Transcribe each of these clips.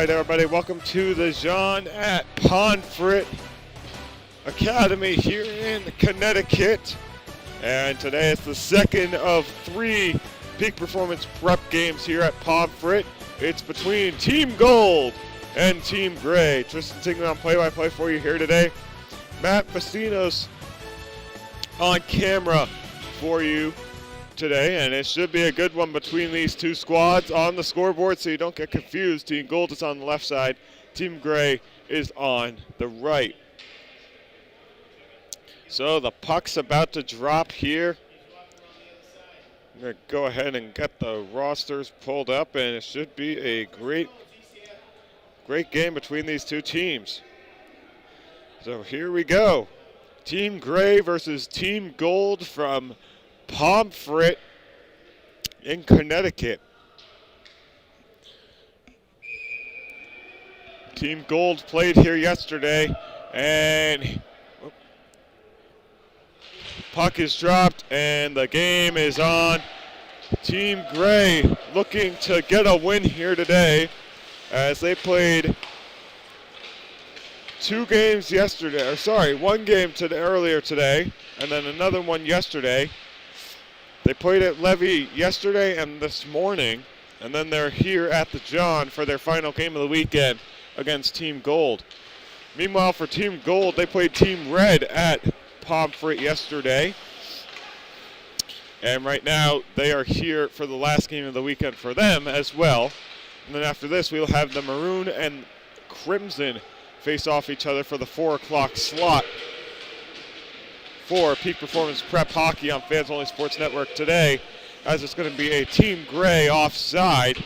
right, everybody, welcome to the Jahn at Pomfret Academy here in Connecticut. And today it's the second of 3 peak performance prep games here at Pomfret. It's between Team Gold and Team Gray. Tristan Tingler on play-by-play for you here today. Matt Fastinos on camera for you today, and it should be a good one between these two squads on the scoreboard, so you don't get confused. Team Gold is on the left side, Team Gray is on the right. So the puck's about to drop here. I'm going to go ahead and get the rosters pulled up, and it should be a great game between these two teams. So here we go. Team Gray versus Team Gold from Pomfret in Connecticut. Team Gold played here yesterday, and puck is dropped and the game is on. Team Gray looking to get a win here today as they played 2 games yesterday, or sorry, 1 game earlier today and then another one yesterday. They played at Levy yesterday and this morning, and then they're here at the Jahn for their final game of the weekend against Team Gold. Meanwhile, for Team Gold, they played Team Red at Pomfret yesterday. And right now, they are here for the last game of the weekend for them as well. And then after this, we'll have the Maroon and Crimson face off each other for the 4 o'clock slot for Peak Performance Prep Hockey on Fans Only Sports Network today, as it's going to be a Team Gray offside.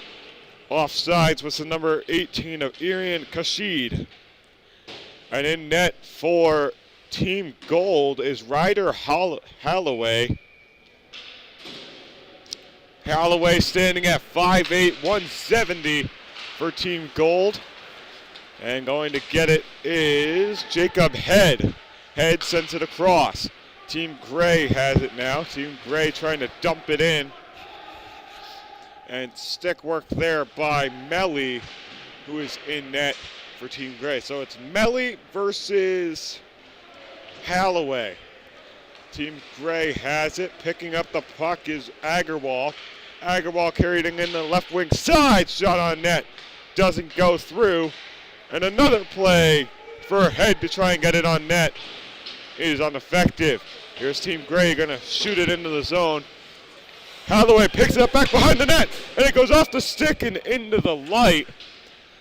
Offsides with the number 18 of Irian Kashid. And in net for Team Gold is Ryder Holloway. Holloway standing at 5'8", 170 for Team Gold. And going to get it is Jacob Head. Head sends it across. Team Gray has it now. Team Gray trying to dump it in. And stick work there by Melly, who is in net for Team Gray. So it's Melly versus Holloway. Team Gray has it. Picking up the puck is Agarwal. Agarwal carried it in the left wing side. Shot on net. Doesn't go through. And another play for Head to try and get it on net is ineffective. Here's Team Gray going to shoot it into the zone. Holloway picks it up back behind the net, and it goes off the stick and into the light.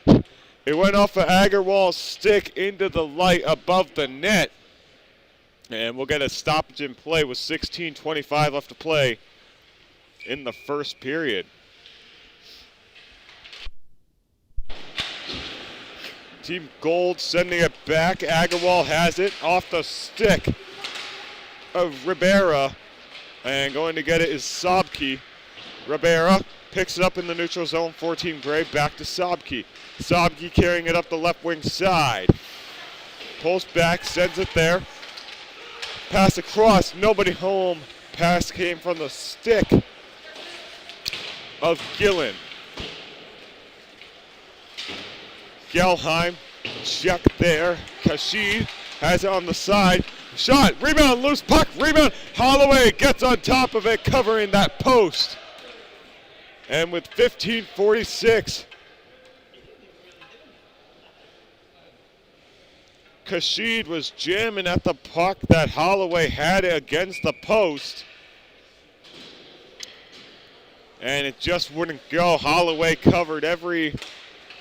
It went off of Agarwal's stick into the light above the net. And we'll get a stoppage in play with 16:25 left to play in the first period. Team Gold sending it back. Agarwal has it off the stick of Ribera. And going to get it is Sobke. Ribera picks it up in the neutral zone for Team Gray. Back to Sobke. Sobke carrying it up the left wing side. Pulls back, sends it there. Pass across, nobody home. Pass came from the stick of Gillen. Gelheim, check there. Kashid has it on the side. Shot, rebound, loose puck, rebound. Holloway gets on top of it, covering that post. And with 15:46, Kashid was jamming at the puck that Holloway had against the post. And it just wouldn't go. Holloway covered every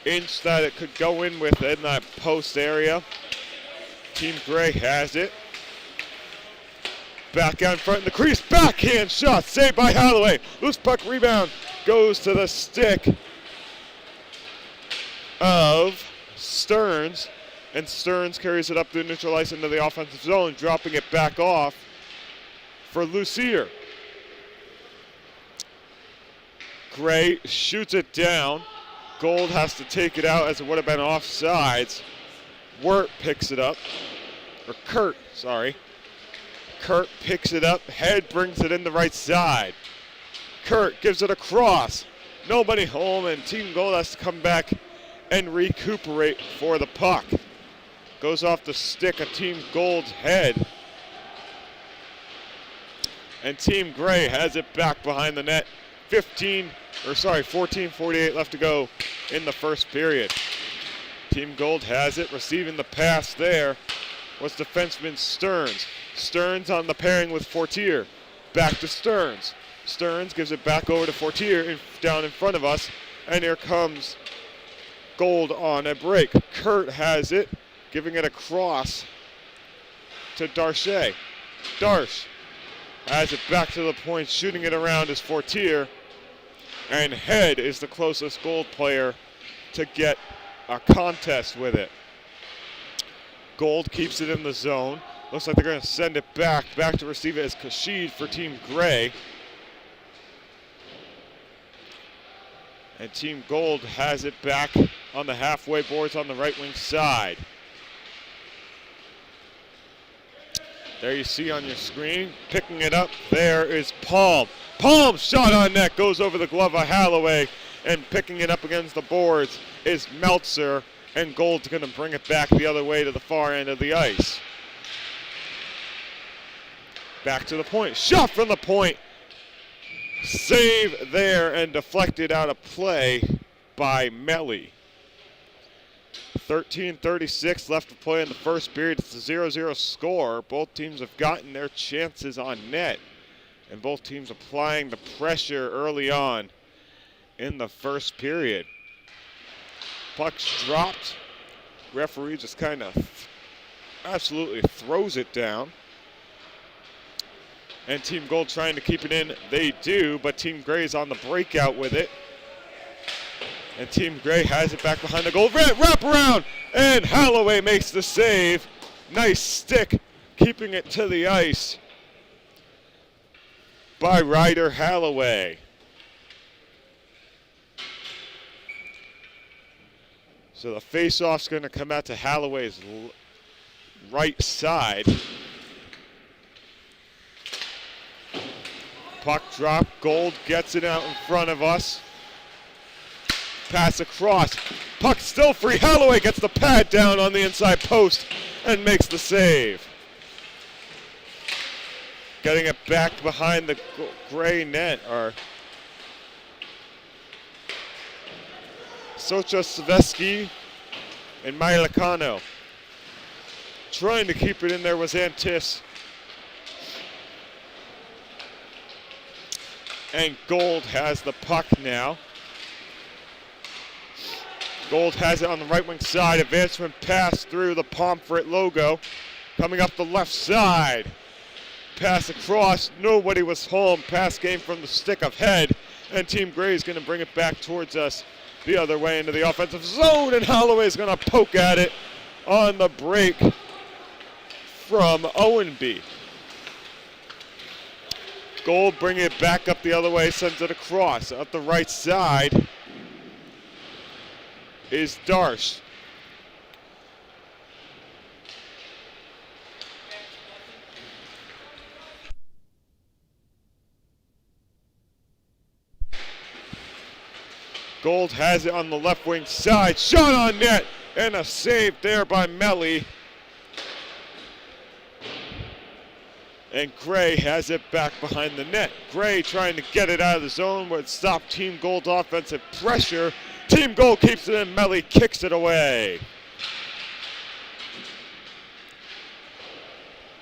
inch that it could go in with in that post area. Team Gray has it. Back out in front in the crease. Backhand shot saved by Holloway. Loose puck rebound goes to the stick of Stearns. And Stearns carries it up the neutral ice into the offensive zone, dropping it back off for Lucier. Gray shoots it down. Gold has to take it out as it would have been offsides. Wirt picks it up. Or Kurt, sorry. Kurt picks it up. Head brings it in the right side. Kurt gives it across. Nobody home, and Team Gold has to come back and recuperate for the puck. Goes off the stick of Team Gold's head. And Team Gray has it back behind the net. 14:48 left to go in the first period. Team Gold has it, receiving the pass there was defenseman Stearns. Stearns on the pairing with Fortier. Back to Stearns. Stearns gives it back over to Fortier down in front of us. And here comes Gold on a break. Kurt has it, giving it across to Darche. Darche has it back to the point, shooting it around is Fortier. And Head is the closest Gold player to get a contest with it. Gold keeps it in the zone. Looks like they're going to send it back. Back to receive it is Kashid for Team Gray. And Team Gold has it back on the halfway boards on the right wing side. There you see on your screen, picking it up, there is Palm. Palm shot on net, goes over the glove of Halloway, and picking it up against the boards is Meltzer, and Gold's going to bring it back the other way to the far end of the ice. Back to the point, shot from the point. Save there and deflected out of play by Melly. 13:36 left to play in the first period. It's a 0-0 score. Both teams have gotten their chances on net, and both teams applying the pressure early on in the first period. Puck's dropped. Referee just kind of absolutely throws it down. And Team Gold trying to keep it in. They do, but Team Gray's on the breakout with it. And Team Gray has it back behind the goal. Wrap around, and Halloway makes the save. Nice stick, keeping it to the ice by Ryder Halloway. So the face-off's going to come out to Halloway's right side. Puck drop, Gold gets it out in front of us. Pass across, puck still free. Halloway gets the pad down on the inside post and makes the save. Getting it back behind the Gray net are Socha-Savesky and Mailicano. Trying to keep it in there was Antis. And Gold has the puck now. Gold has it on the right wing side. Advancement pass through the Pomfret logo. Coming up the left side. Pass across. Nobody was home. Pass came from the stick of Head. And Team Gray is going to bring it back towards us the other way into the offensive zone. And Holloway is going to poke at it on the break from Owenby. Gold bringing it back up the other way. Sends it across. Up the right side is Darsh. Gold has it on the left wing side. Shot on net and a save there by Melly. And Gray has it back behind the net. Gray trying to get it out of the zone would stop Team Gold's offensive pressure. Team Gold keeps it in. Melly kicks it away.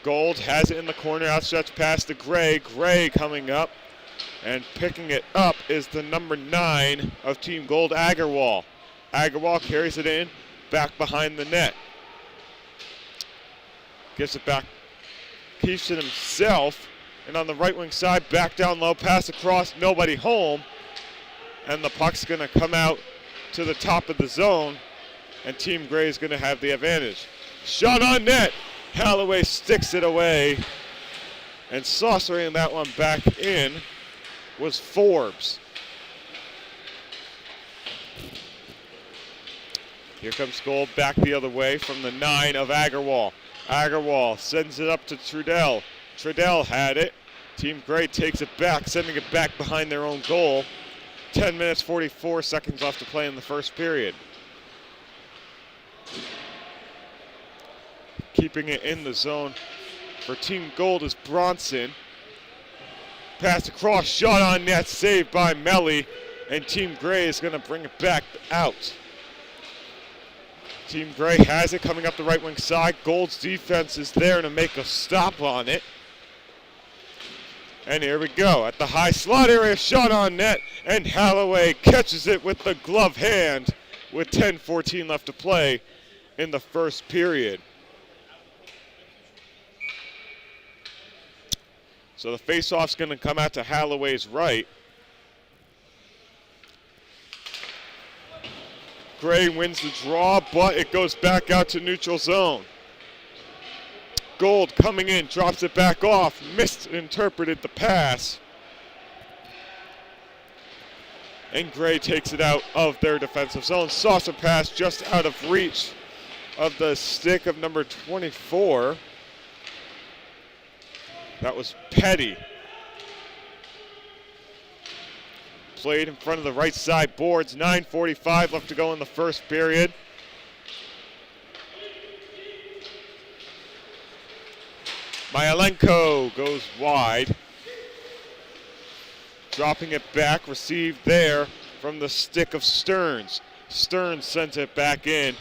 Gold has it in the corner. Outstretched pass to Gray. Gray coming up. And picking it up is the number 9 of Team Gold, Agarwal. Agarwal carries it in. Back behind the net. Gives it back. Keeps it himself. And on the right wing side, back down low. Pass across. Nobody home. And the puck's going to come out to the top of the zone, and Team Gray is going to have the advantage. Shot on net. Halloway sticks it away, and saucering that one back in was Forbes. Here comes Gold back the other way from the 9 of Agarwal. Agarwal sends it up to Trudell. Trudell had it. Team Gray takes it back, sending it back behind their own goal. 10 minutes, 44 seconds left to play in the first period. Keeping it in the zone for Team Gold is Bronson. Pass across, shot on net, saved by Melly. And Team Gray is going to bring it back out. Team Gray has it coming up the right wing side. Gold's defense is there to make a stop on it. And here we go. At the high slot area, shot on net. And Holloway catches it with the glove hand with 10:14 left to play in the first period. So the faceoff's going to come out to Holloway's right. Gray wins the draw, but it goes back out to neutral zone. Gold coming in, drops it back off, misinterpreted the pass. And Gray takes it out of their defensive zone. Saucer pass just out of reach of the stick of number 24. That was Petty. Played in front of the right side boards. 9:45 left to go in the first period. Myelenko goes wide. Dropping it back, received there from the stick of Stearns. Stearns sent it back in.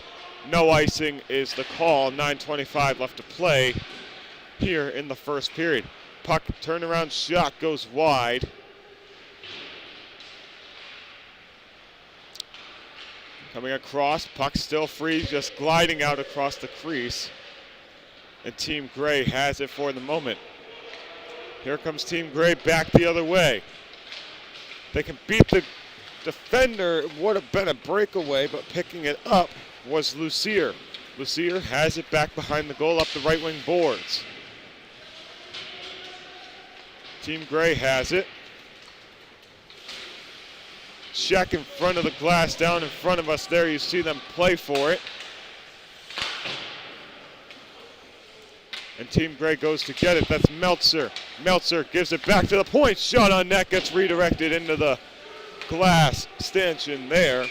No icing is the call. 9:25 left to play here in the first period. Puck turnaround shot goes wide. Coming across, puck still free, just gliding out across the crease. And Team Gray has it for the moment. Here comes Team Gray back the other way. They can beat the defender. It would have been a breakaway, but picking it up was Lucier. Lucier has it back behind the goal up the right wing boards. Team Gray has it. Check in front of the glass down in front of us there. You see them play for it. And Team Gray goes to get it. That's Meltzer. Meltzer gives it back to the point. Shot on net gets redirected into the glass stanchion there.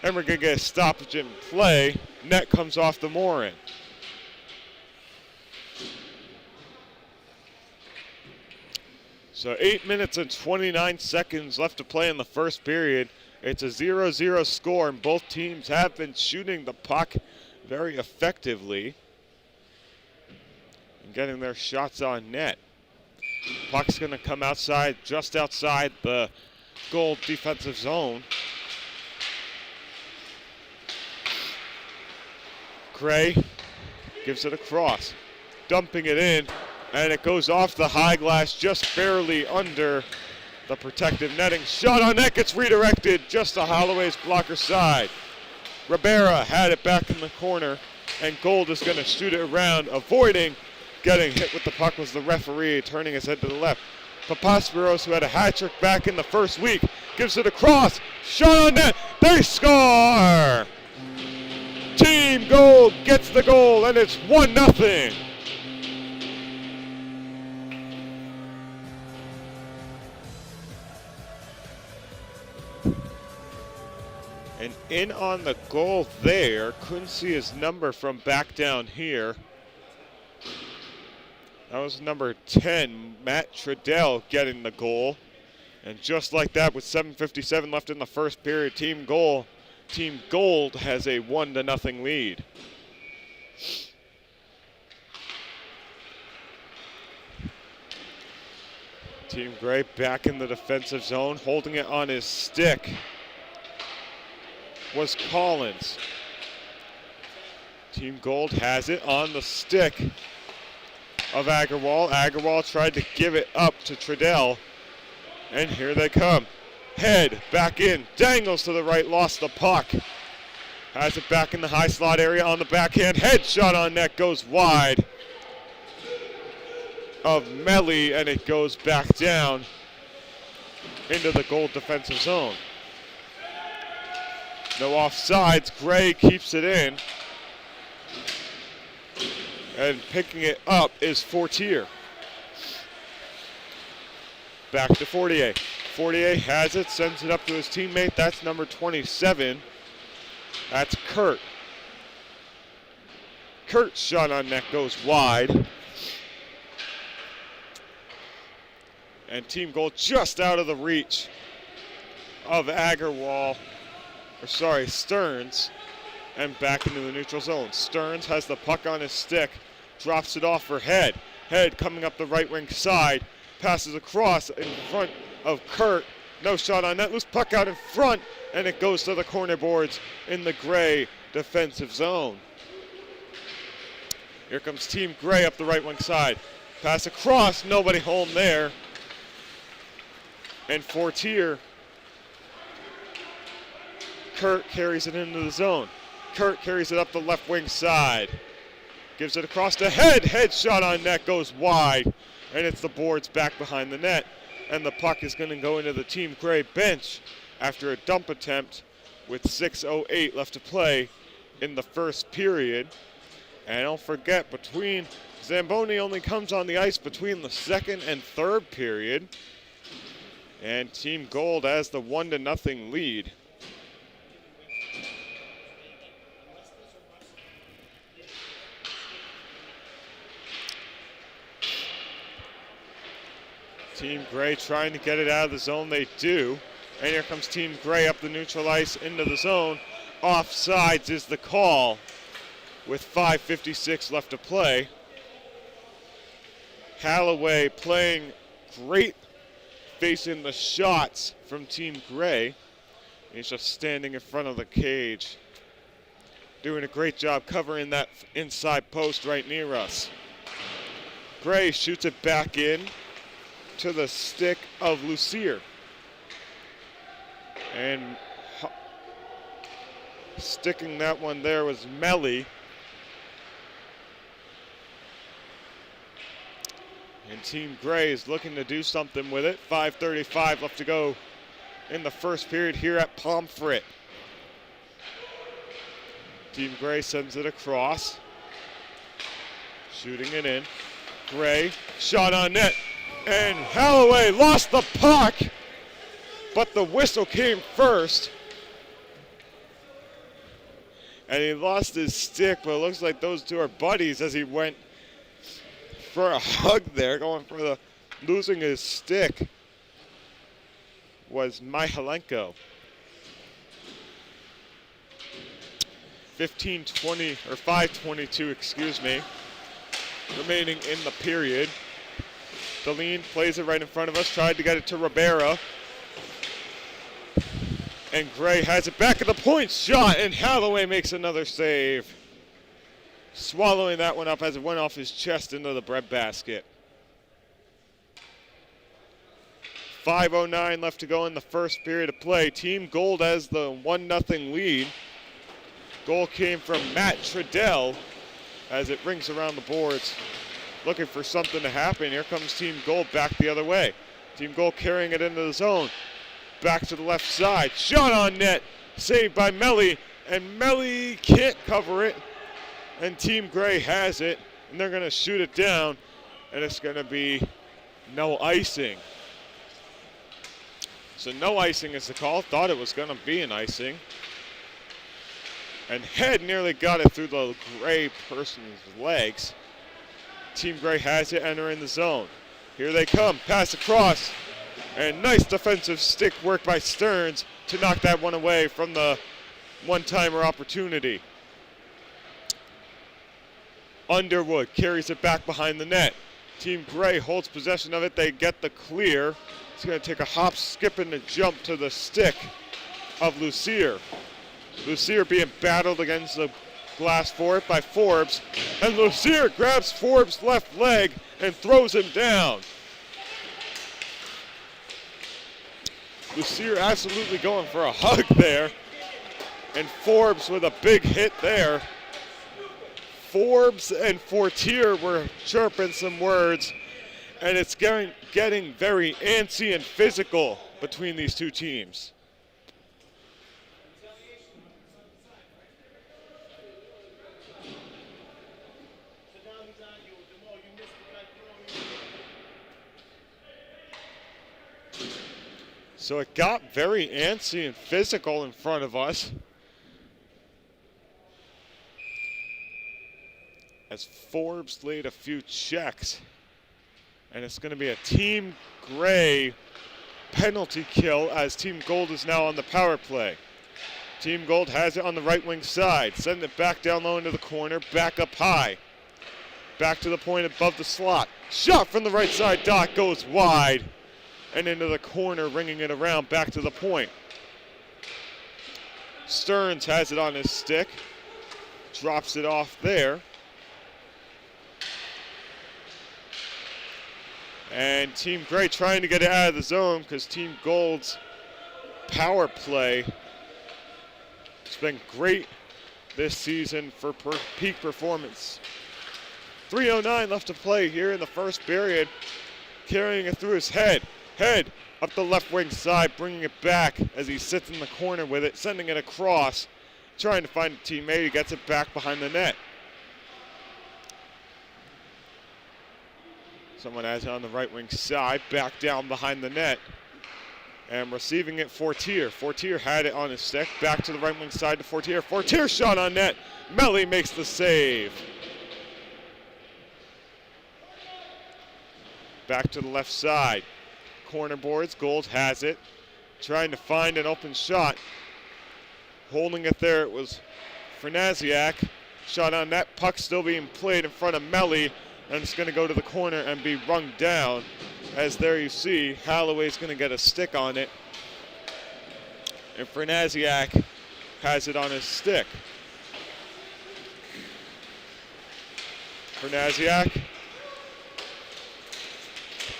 And we're going to get a stoppage in play. Net comes off the mooring. So 8 minutes and 29 seconds left to play in the first period. It's a 0-0 score, and both teams have been shooting the puck very effectively and getting their shots on net. Puck's going to come outside, just outside the Gold defensive zone. Gray gives it across, dumping it in. And it goes off the high glass, just barely under the protective netting. Shot on net gets redirected just to Holloway's blocker side. Ribera had it back in the corner, and Gold is going to shoot it around, avoiding getting hit with the puck was the referee, turning his head to the left. Papaspiros, who had a hat trick back in the first week, gives it across. Shot on net. They score! Team Gold gets the goal, and it's 1-0. And in on the goal there, couldn't see his number from back down here. That was number 10, Matt Trudell, getting the goal. And just like that, with 7:57 left in the first period, Team Gold has a 1-0 lead. Team Gray back in the defensive zone, holding it on his stick was Collins. Team Gold has it on the stick of Agarwal. Agarwal tried to give it up to Trudell, and here they come. Head back in, dangles to the right, lost the puck. Has it back in the high slot area on the backhand. Head shot on net goes wide of Melly, and it goes back down into the Gold defensive zone. No offsides. Gray keeps it in. And picking it up is Fortier. Back to Fortier. Fortier has it, sends it up to his teammate. That's number 27. That's Kurt. Kurt's shot on net goes wide. And team goal just out of the reach of Stearns. And back into the neutral zone. Stearns has the puck on his stick, drops it off for Head. Head coming up the right wing side, passes across in front of Kurt. No shot on net, loose puck out in front, and it goes to the corner boards in the Gray defensive zone. Here comes Team Gray up the right wing side. Pass across, nobody home there. And Fortier, Kurt carries it into the zone. Kurt carries it up the left wing side. Gives it across to Head. Head shot on net goes wide. And it's the boards back behind the net. And the puck is going to go into the Team Gray bench after a dump attempt with 6:08 left to play in the first period. And don't forget, Zamboni only comes on the ice between the second and third period. And Team Gold has the 1-0 lead. Team Gray trying to get it out of the zone. They do. And here comes Team Gray up the neutral ice into the zone. Offsides is the call with 5:56 left to play. Holloway playing great, facing the shots from Team Gray. He's just standing in front of the cage, doing a great job covering that inside post right near us. Gray shoots it back in to the stick of Lucier. And sticking that one there was Melly. And Team Gray is looking to do something with it. 5:35 left to go in the first period here at Pomfret. Team Gray sends it across. Shooting it in. Gray, shot on net. And Holloway lost the puck, but the whistle came first. And he lost his stick, but it looks like those two are buddies as he went for a hug there, losing his stick was Mihalenko. 5:22, remaining in the period. Deline plays it right in front of us, tried to get it to Ribera. And Gray has it back at the point, shot, and Holloway makes another save. Swallowing that one up as it went off his chest into the breadbasket. 5:09 left to go in the first period of play. Team Gold has the 1-0 lead. Goal came from Matt Trudell as it rings around the boards, looking for something to happen. Here comes Team Gold back the other way. Team Gold carrying it into the zone. Back to the left side. Shot on net. Saved by Melly. And Melly can't cover it. And Team Gray has it. And they're going to shoot it down. And it's going to be no icing. So no icing is the call. Thought it was going to be an icing. And Head nearly got it through the Gray person's legs. Team Gray has it, entering the zone. Here they come, pass across. And nice defensive stick work by Stearns to knock that one away from the one-timer opportunity. Underwood carries it back behind the net. Team Gray holds possession of it. They get the clear. It's going to take a hop, skip, and a jump to the stick of Lucier. Lucier being battled against the glass for it by Forbes. And Lucier grabs Forbes' left leg and throws him down. Lucier absolutely going for a hug there. And Forbes with a big hit there. Forbes and Fortier were chirping some words. And it's getting very antsy and physical between these two teams. So it got very antsy and physical in front of us. as Forbes laid a few checks. And it's going to be a Team Gray penalty kill as Team Gold is now on the power play. Team Gold has it on the right wing side. Send it back down low into the corner, back up high. Back to the point above the slot. Shot from the right side, dot goes wide. And into the corner, ringing it around, back to the point. Stearns has it on his stick. Drops it off there. And Team Gray trying to get it out of the zone because Team Gold's power play has been great this season for peak performance. 3:09 left to play here in the first period. Carrying it through his head. Head up the left wing side, bringing it back as he sits in the corner with it, sending it across. Trying to find a teammate. He gets it back behind the net. Someone has it on the right wing side, back down behind the net. And receiving it, Fortier. Fortier had it on his stick, back to the right wing side to Fortier. Fortier shot on net. Melly makes the save. Back to the left side. Corner boards, Gold has it. Trying to find an open shot. Holding it there, it was Fernasiak. Shot on net, puck still being played in front of Melly. And it's going to go to the corner and be rung down. As there you see, Holloway's going to get a stick on it. And Fernasiak has it on his stick. Fernasiak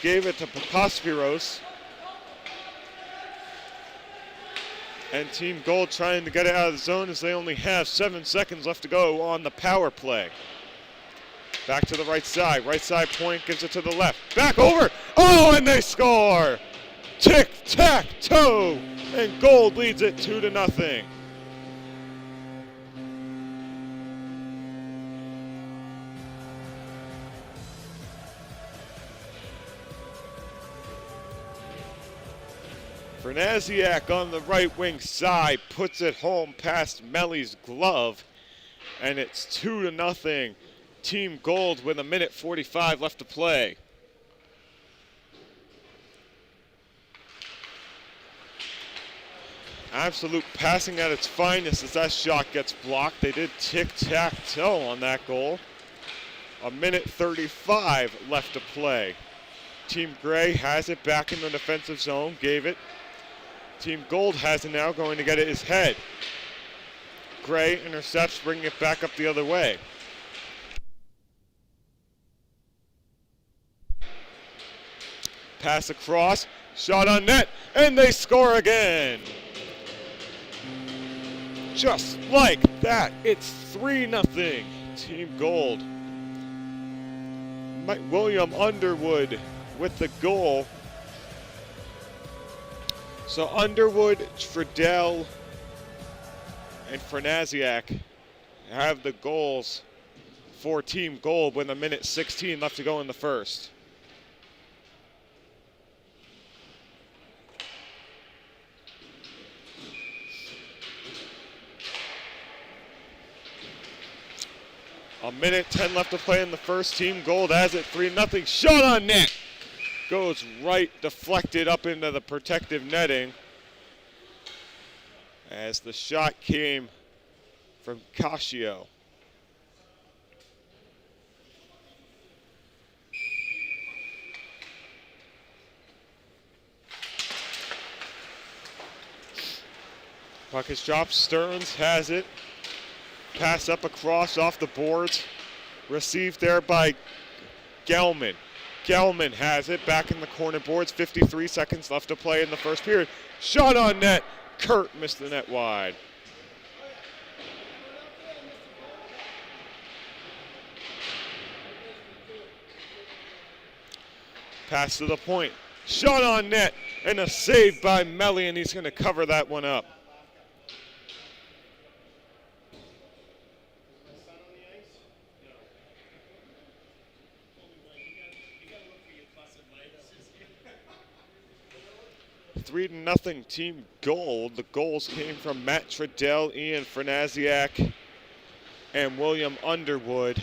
gave it to Papaspiros. And Team Gold trying to get it out of the zone as they only have 7 seconds left to go on the power play. Back to the right side point, gives it to the left. Back over, oh, and they score! Tic-tac-toe, and Gold leads it 2-0. Fernasiak on the right wing side puts it home past Melly's glove, and it's 2-0. Team Gold with 1:45 left to play. Absolute passing at its finest as that shot gets blocked. They did tic-tac-toe on that goal. 1:35 left to play. Team Gray has it back in the defensive zone, gave it. Team Gold has it now, going to get it his head. Gray intercepts, bringing it back up the other way. Pass across, shot on net, and they score again. Just like that, it's 3-0. Team Gold. William Underwood with the goal. So Underwood, Friedel, and Fernasiak have the goals for Team Gold with 1:16 left to go in the first. A 1:10 left to play in the first. Team Gold has it 3-0. Shot on net. Goes right, deflected up into the protective netting. As the shot came from Cascio. Puck is dropped. Stearns has it. Pass up across off the boards. Received there by Gelman. Gelman has it back in the corner boards. 53 seconds left to play in the first period. Shot on net. Kurt missed the net wide. Pass to the point. Shot on net. And a save by Melly, and he's going to cover that one up. Three to nothing, Team Gold. The goals came from Matt Trudell, Ian Fernasiak, and William Underwood.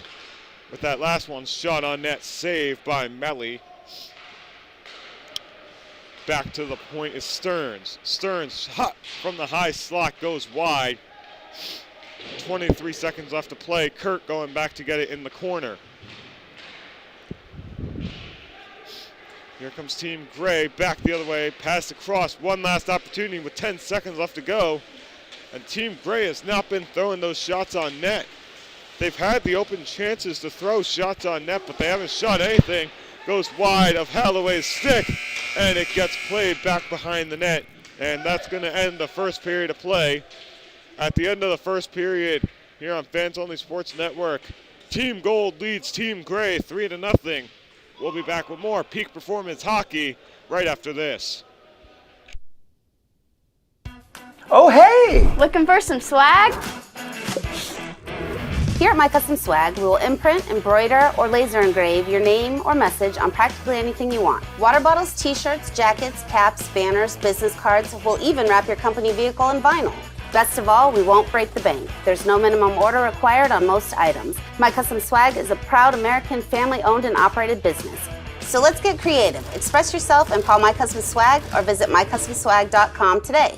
with that last one. Shot on net, saved by Melly. Back to the point is Stearns. Stearns, hot from the high slot, goes wide. 23 seconds left to play. Kurt going back to get it in the corner. Here comes Team Gray, back the other way, pass across, one last opportunity with 10 seconds left to go. And Team Gray has not been throwing those shots on net. They've had the open chances to throw shots on net, but they haven't shot anything. Goes wide of Holloway's stick, and it gets played back behind the net. And that's going to end the first period of play. At the end of the first period, here on Fans Only Sports Network, Team Gold leads Team Gray 3-0. We'll be back with more Peak Performance Hockey right after this. Oh, hey! Looking for some swag? Here at My Custom Swag, we will imprint, embroider, or laser engrave your name or message on practically anything you want. Water bottles, t-shirts, jackets, caps, banners, business cards. We'll even wrap your company vehicle in vinyl. Best of all, we won't break the bank. There's no minimum order required on most items. My Custom Swag is a proud American family-owned and operated business. So let's get creative. Express yourself and call My Custom Swag or visit mycustomswag.com today.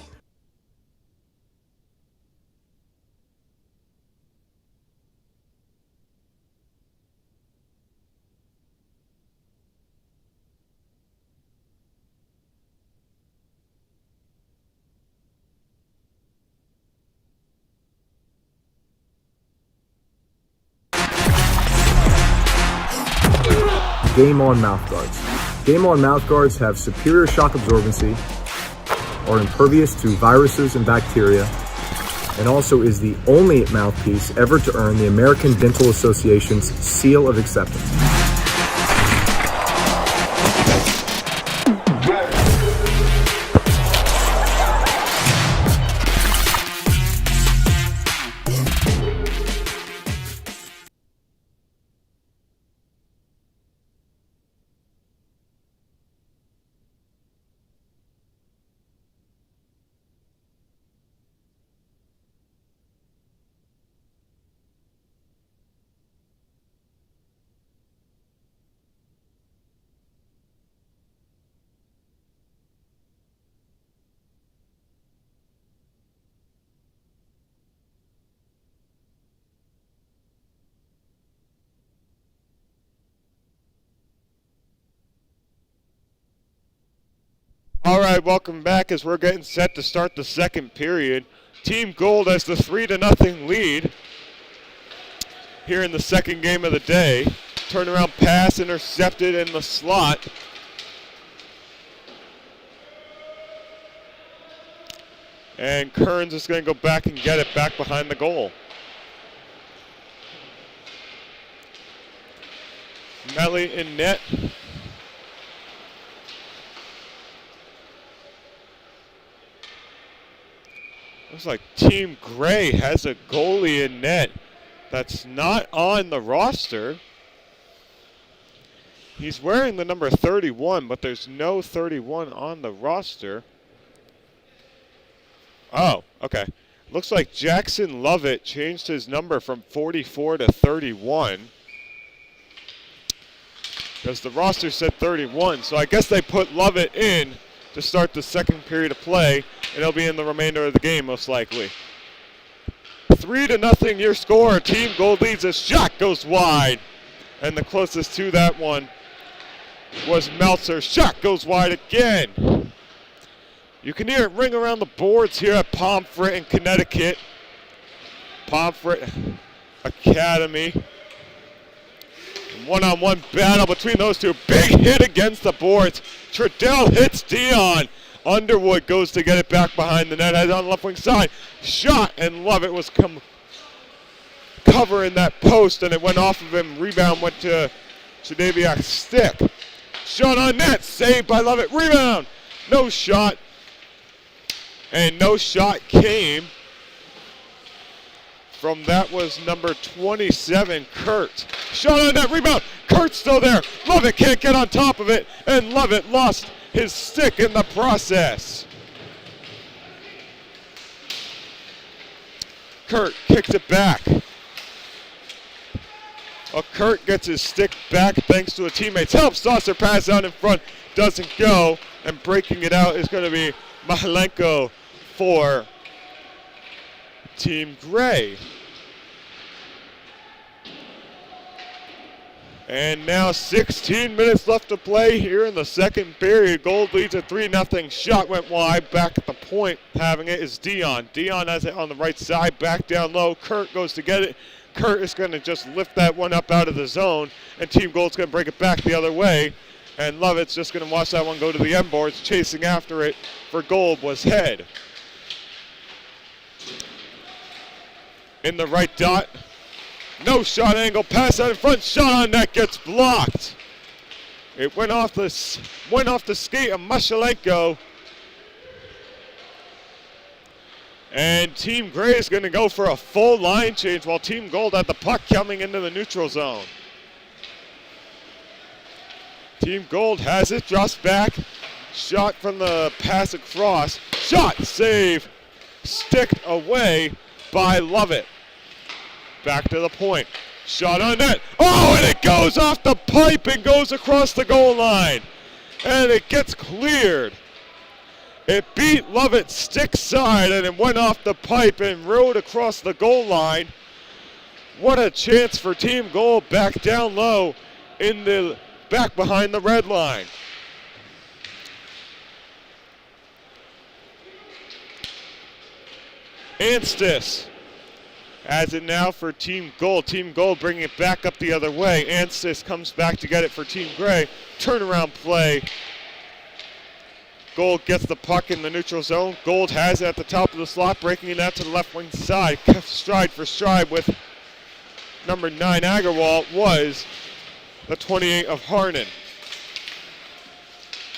Game On mouthguards. Game On mouthguards have superior shock absorbency, are impervious to viruses and bacteria, and also is the only mouthpiece ever to earn the American Dental Association's seal of acceptance. All right, welcome back as we're getting set to start the second period. Team Gold has the 3-0 lead here in the second game of the day. Turnaround pass intercepted in the slot. And Kearns is going to go back and get it back behind the goal. Melly in net. Looks like Team Gray has a goalie in net that's not on the roster. He's wearing the number 31, but there's no 31 on the roster. Oh, okay. Looks like Jackson Lovett changed his number from 44 to 31. Because the roster said 31, so I guess they put Lovett in to start the second period of play, and he'll be in the remainder of the game most likely. 3-0 your score. Team Gold leads. A shot goes wide. And the closest to that one was Meltzer. Shot goes wide again. You can hear it ring around the boards here at Pomfret in Connecticut. Pomfret Academy. One-on-one battle between those two. Big hit against the boards. Trudell hits Dion. Underwood goes to get it back behind the net. Head on the left wing side. Shot, and Lovett was covering that post, and it went off of him. Rebound went to Jadaviak's stick. Shot on net. Saved by Lovett. Rebound. No shot. And no shot came from that was number 27, Kurt. Shot on that rebound. Kurt's still there. Lovett can't get on top of it, and Lovett lost his stick in the process. Kurt kicks it back. Kurt gets his stick back thanks to a teammate's help. Saucer pass out in front, doesn't go, and breaking it out is going to be Mahalenko for Team Gray. And now 16 minutes left to play here in the second period. Gold leads a 3-0. Shot went wide. Back at the point, having it is Dion. Dion has it on the right side, back down low. Kurt goes to get it. Kurt is going to just lift that one up out of the zone, and Team Gold's going to break it back the other way. And Lovett's just going to watch that one go to the end boards. Chasing after it for Gold was Head. In the right dot. No shot angle, pass out in front, shot on net gets blocked. It went off the skate of Mashalenko. And Team Gray is going to go for a full line change while Team Gold had the puck coming into the neutral zone. Team Gold has it, drops back, shot from the pass across, shot, save, sticked away by Lovett. Back to the point. Shot on net. Oh, and it goes off the pipe and goes across the goal line. And it gets cleared. It beat Lovett's stick side and it went off the pipe and rode across the goal line. What a chance for Team Gold back down low in the back behind the red line. Anstis has it now for Team Gold. Team Gold bringing it back up the other way. Anstis comes back to get it for Team Gray. Turnaround play. Gold gets the puck in the neutral zone. Gold has it at the top of the slot, breaking it out to the left wing side. Stride for stride with number 9 Agarwal was the 28 of Harnan.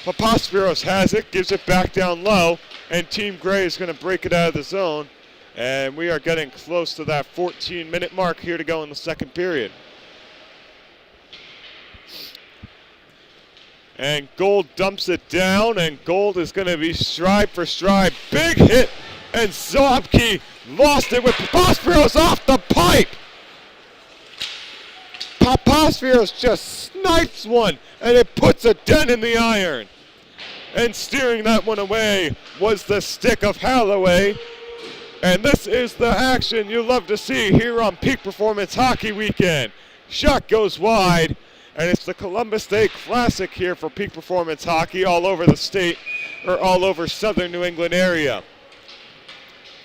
Papaspiros has it, gives it back down low, and Team Gray is going to break it out of the zone. And we are getting close to that 14-minute mark here to go in the second period. And Gold dumps it down, and Gold is going to be stride for stride. Big hit, and Zobke lost it with Papaspiros off the pipe. Papaspiros just snipes one, and it puts a dent in the iron. And steering that one away was the stick of Holloway. And this is the action you love to see here on Peak Performance Hockey Weekend. Shot goes wide, and it's the Columbus Day Classic here for Peak Performance Hockey all over the state, or all over southern New England area.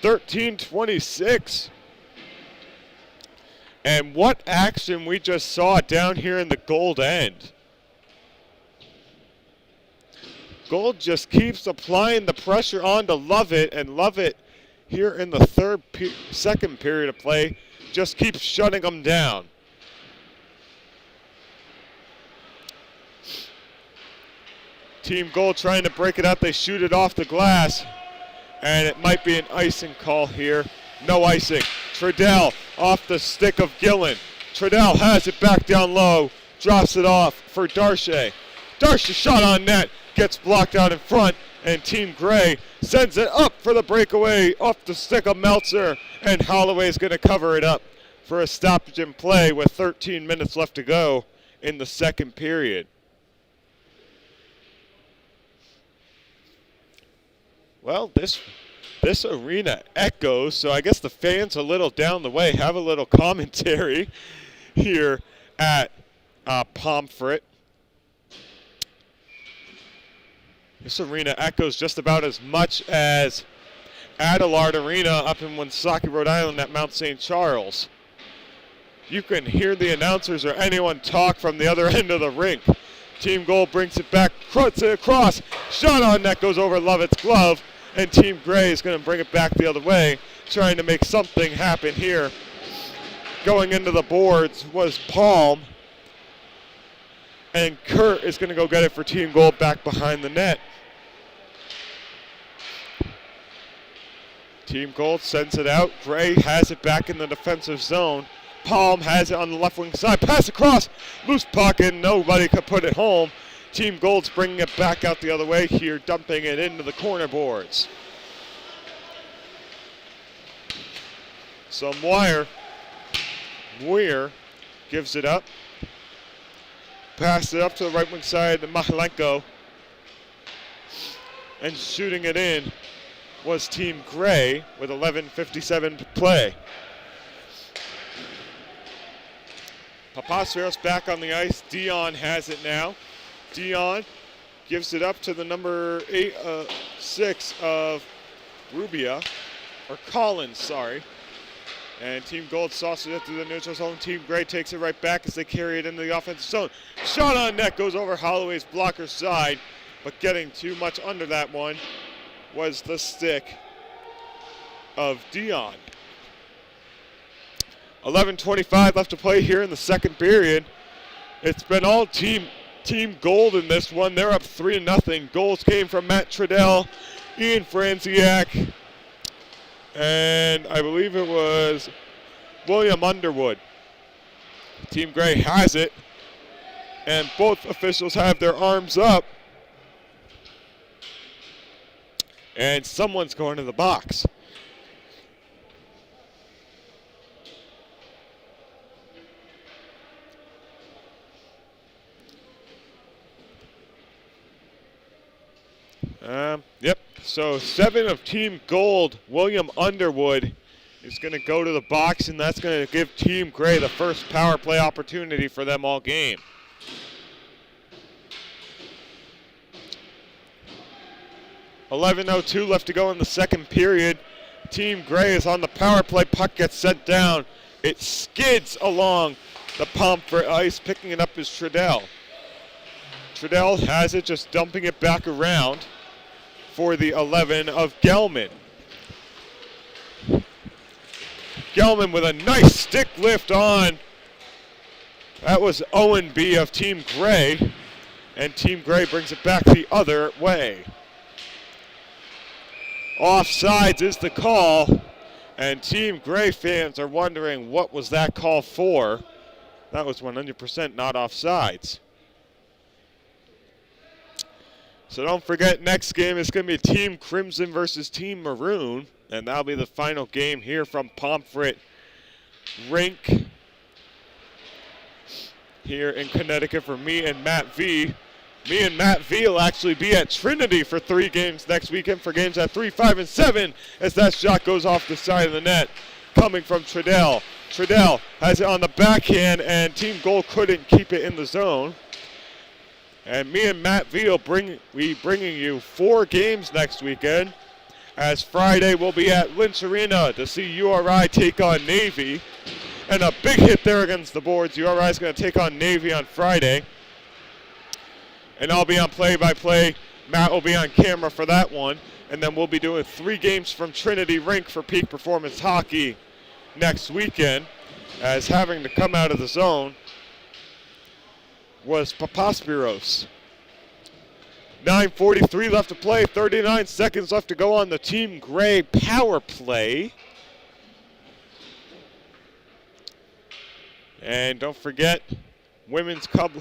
13-26. And what action we just saw down here in the Gold end. Gold just keeps applying the pressure on to Lovett, and Lovett here in the second period of play just keeps shutting them down. Team Gold trying to break it out. They shoot it off the glass, and it might be an icing call here. No icing. Trudell off the stick of Gillen. Trudell has it back down low, drops it off for Darche. Darche shot on net, gets blocked out in front, and Team Gray sends it up for the breakaway off the stick of Meltzer, and Holloway is going to cover it up for a stoppage in play with 13 minutes left to go in the second period. Well, this arena echoes, so I guess the fans a little down the way have a little commentary here at Pomfret. This arena echoes just about as much as Adelard Arena up in Woonsocket, Rhode Island at Mount St. Charles. You can hear the announcers or anyone talk from the other end of the rink. Team Gold brings it back, cuts it across, shot on net goes over Lovett's glove, and Team Gray is going to bring it back the other way, trying to make something happen here. Going into the boards was Palm, and Kurt is going to go get it for Team Gold back behind the net. Team Gold sends it out. Gray has it back in the defensive zone. Palm has it on the left wing side. Pass across. Loose puck, and nobody could put it home. Team Gold's bringing it back out the other way here, dumping it into the corner boards. So Moyer gives it up. Pass it up to the right wing side to Mahalenko. And shooting it in was Team Gray with 11:57 to play. Papasperos back on the ice. Dion has it now. Dion gives it up to the number 6 of Rubia, or Collins, sorry. And Team Gold sauces it through the neutral zone. Team Gray takes it right back as they carry it into the offensive zone. Shot on net goes over Holloway's blocker side, but getting too much under that one was the stick of Dion. 11:25 left to play here in the second period. It's been all Team Gold in this one. They're up 3-0. Goals came from Matt Trudell, Ian Franziak, and I believe it was William Underwood. Team Gray has it, and both officials have their arms up. And someone's going to the box. Yep, so 7 of Team Gold, William Underwood, is going to go to the box, and that's going to give Team Gray the first power play opportunity for them all game. $11:02 left to go in the second period. Team Gray is on the power play. Puck gets sent down. It skids along the Pomfret ice. Picking it up is Trudell. Trudell has it, just dumping it back around for the 11 of Gelman. Gelman with a nice stick lift on. That was Owen B. of Team Gray. And Team Gray brings it back the other way. Offsides is the call. And Team Gray fans are wondering what was that call for. That was 100% not offsides. So don't forget, next game is going to be Team Crimson versus Team Maroon. And that'll be the final game here from Pomfret Rink here in Connecticut for me and Matt V. Me and Matt V will actually be at Trinity for 3 games next weekend for games at 3, 5, and 7 as that shot goes off the side of the net coming from Trudell. Trudell has it on the backhand, and Team Gold couldn't keep it in the zone. And me and Matt V will bringing you 4 games next weekend, as Friday we'll be at Lynch Arena to see URI take on Navy. And a big hit there against the boards. URI is going to take on Navy on Friday. And I'll be on play-by-play. Matt will be on camera for that one. And then we'll be doing 3 games from Trinity Rink for Peak Performance Hockey next weekend, as having to come out of the zone was Papasperos. 9:43 left to play, 39 seconds left to go on the Team Gray power play. And don't forget, Women's Club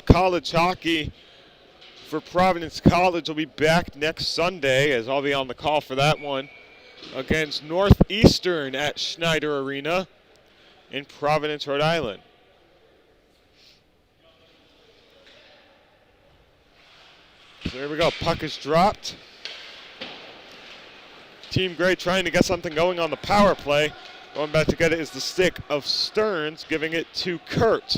College Hockey for Providence College will be back next Sunday, as I'll be on the call for that one, against Northeastern at Schneider Arena in Providence, Rhode Island. So there we go, puck is dropped. Team Gray trying to get something going on the power play. Going back to get it is the stick of Stearns, giving it to Kurt.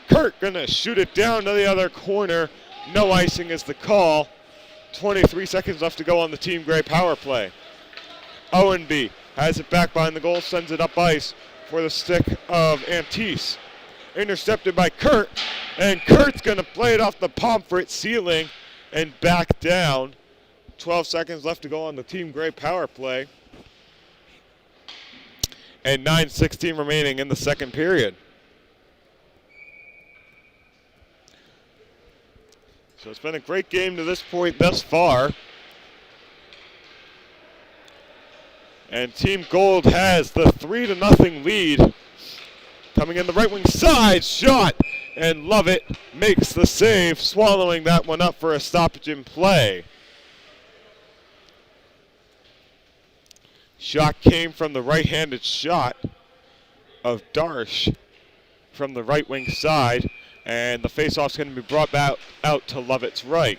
Kurt gonna shoot it down to the other corner. No icing is the call. 23 seconds left to go on the Team Gray power play. Owenby has it back behind the goal, sends it up ice for the stick of Antisse. Intercepted by Kurt, and Kurt's gonna play it off the Pomfret ceiling and back down. 12 seconds left to go on the Team Gray power play. And 9:16 remaining in the second period. So it's been a great game to this point thus far. And Team Gold has the 3-0 lead. Coming in the right wing side, shot, and Lovett makes the save, swallowing that one up for a stoppage in play. Shot came from the right-handed shot of Darsh. from the right wing side, and the faceoff's going to be brought back out to Lovett's right.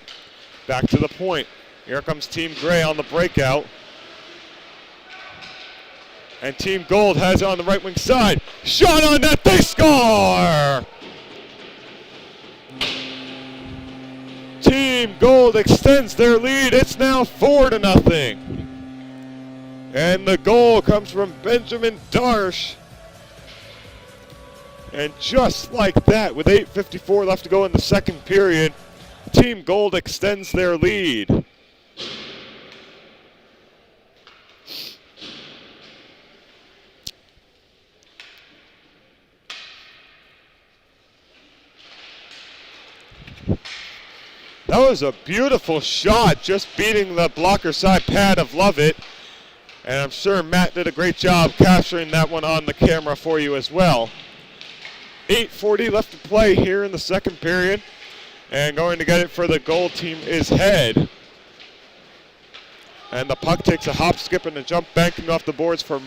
Back to the point. Here comes Team Gray on the breakout. And Team Gold has it on the right wing side. Shot on net, they score! Team Gold extends their lead. It's now 4-0. And the goal comes from Benjamin Darsh. And just like that, with 8:54 left to go in the second period, Team Gold extends their lead. That was a beautiful shot, just beating the blocker side pad of Lovett. And I'm sure Matt did a great job capturing that one on the camera for you as well. 8:40 left to play here in the second period. And going to get it for the Gold team is Head. And the puck takes a hop, skip, and a jump, banking off the boards for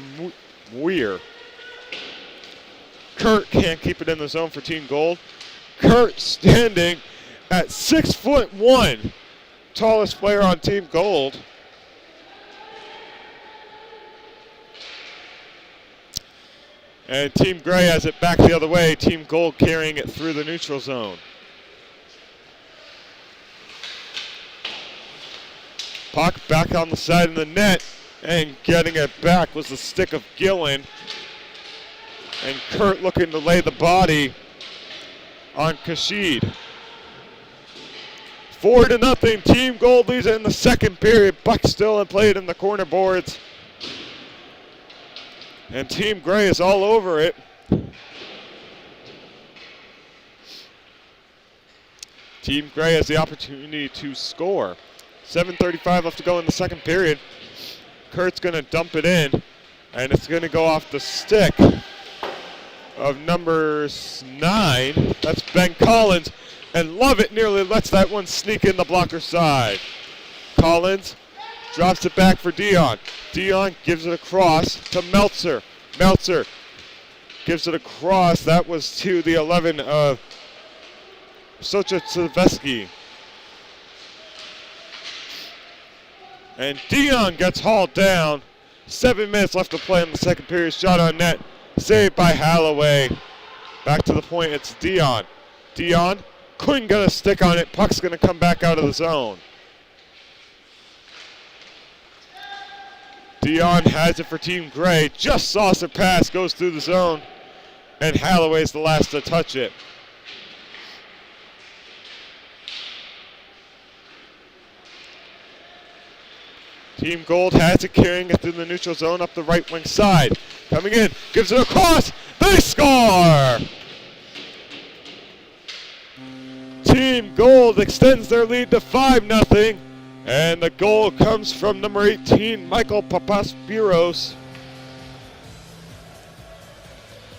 Weir. Kurt can't keep it in the zone for Team Gold. Kurt standing at 6'1", tallest player on Team Gold. And Team Gray has it back the other way. Team Gold carrying it through the neutral zone. Puck back on the side of the net, and getting it back was the stick of Gillen. And Kurt looking to lay the body on Kashid. 4-0, Team Gold leads it in the second period. Puck still in play in the corner boards. And Team Gray is all over it. Team Gray has the opportunity to score. 7:35 left to go in the second period. Kurt's going to dump it in, and it's going to go off the stick of number 9. That's Ben Collins. And Lovett nearly lets that one sneak in the blocker side. Collins drops it back for Dion. Dion gives it across to Meltzer. Meltzer gives it across. That was to the 11 of Socha-Silveski. And Dion gets hauled down. 7 minutes left to play in the second period. Shot on net. Saved by Halloway. Back to the point. It's Dion. Dion couldn't get a stick on it. Puck's going to come back out of the zone. Dion has it for Team Gray. Just saucer pass, goes through the zone. And Halloway's the last to touch it. Team Gold has it, carrying it through the neutral zone up the right wing side. Coming in, gives it across. They score! Team Gold extends their lead to 5-0. And the goal comes from number 18, Michael Papaspiros.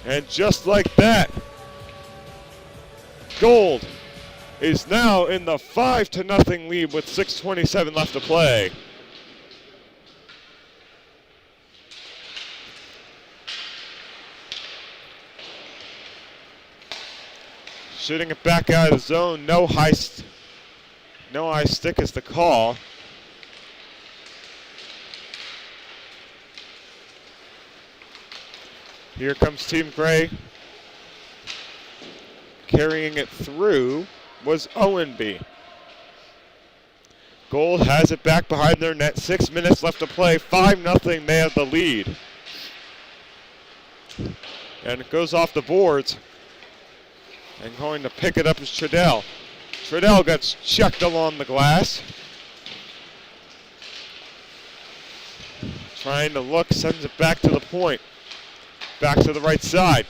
And just like that, Gold is now in the 5-0 lead with 6:27 left to play. Shooting it back out of the zone. No high stick is the call. Here comes Team Gray. Carrying it through was Owenby. Gold has it back behind their net. 6 minutes left to play. 5-0. They have the lead. And it goes off the boards. And going to pick it up is Trudell. Trudell gets chucked along the glass. Trying to look, sends it back to the point. Back to the right side.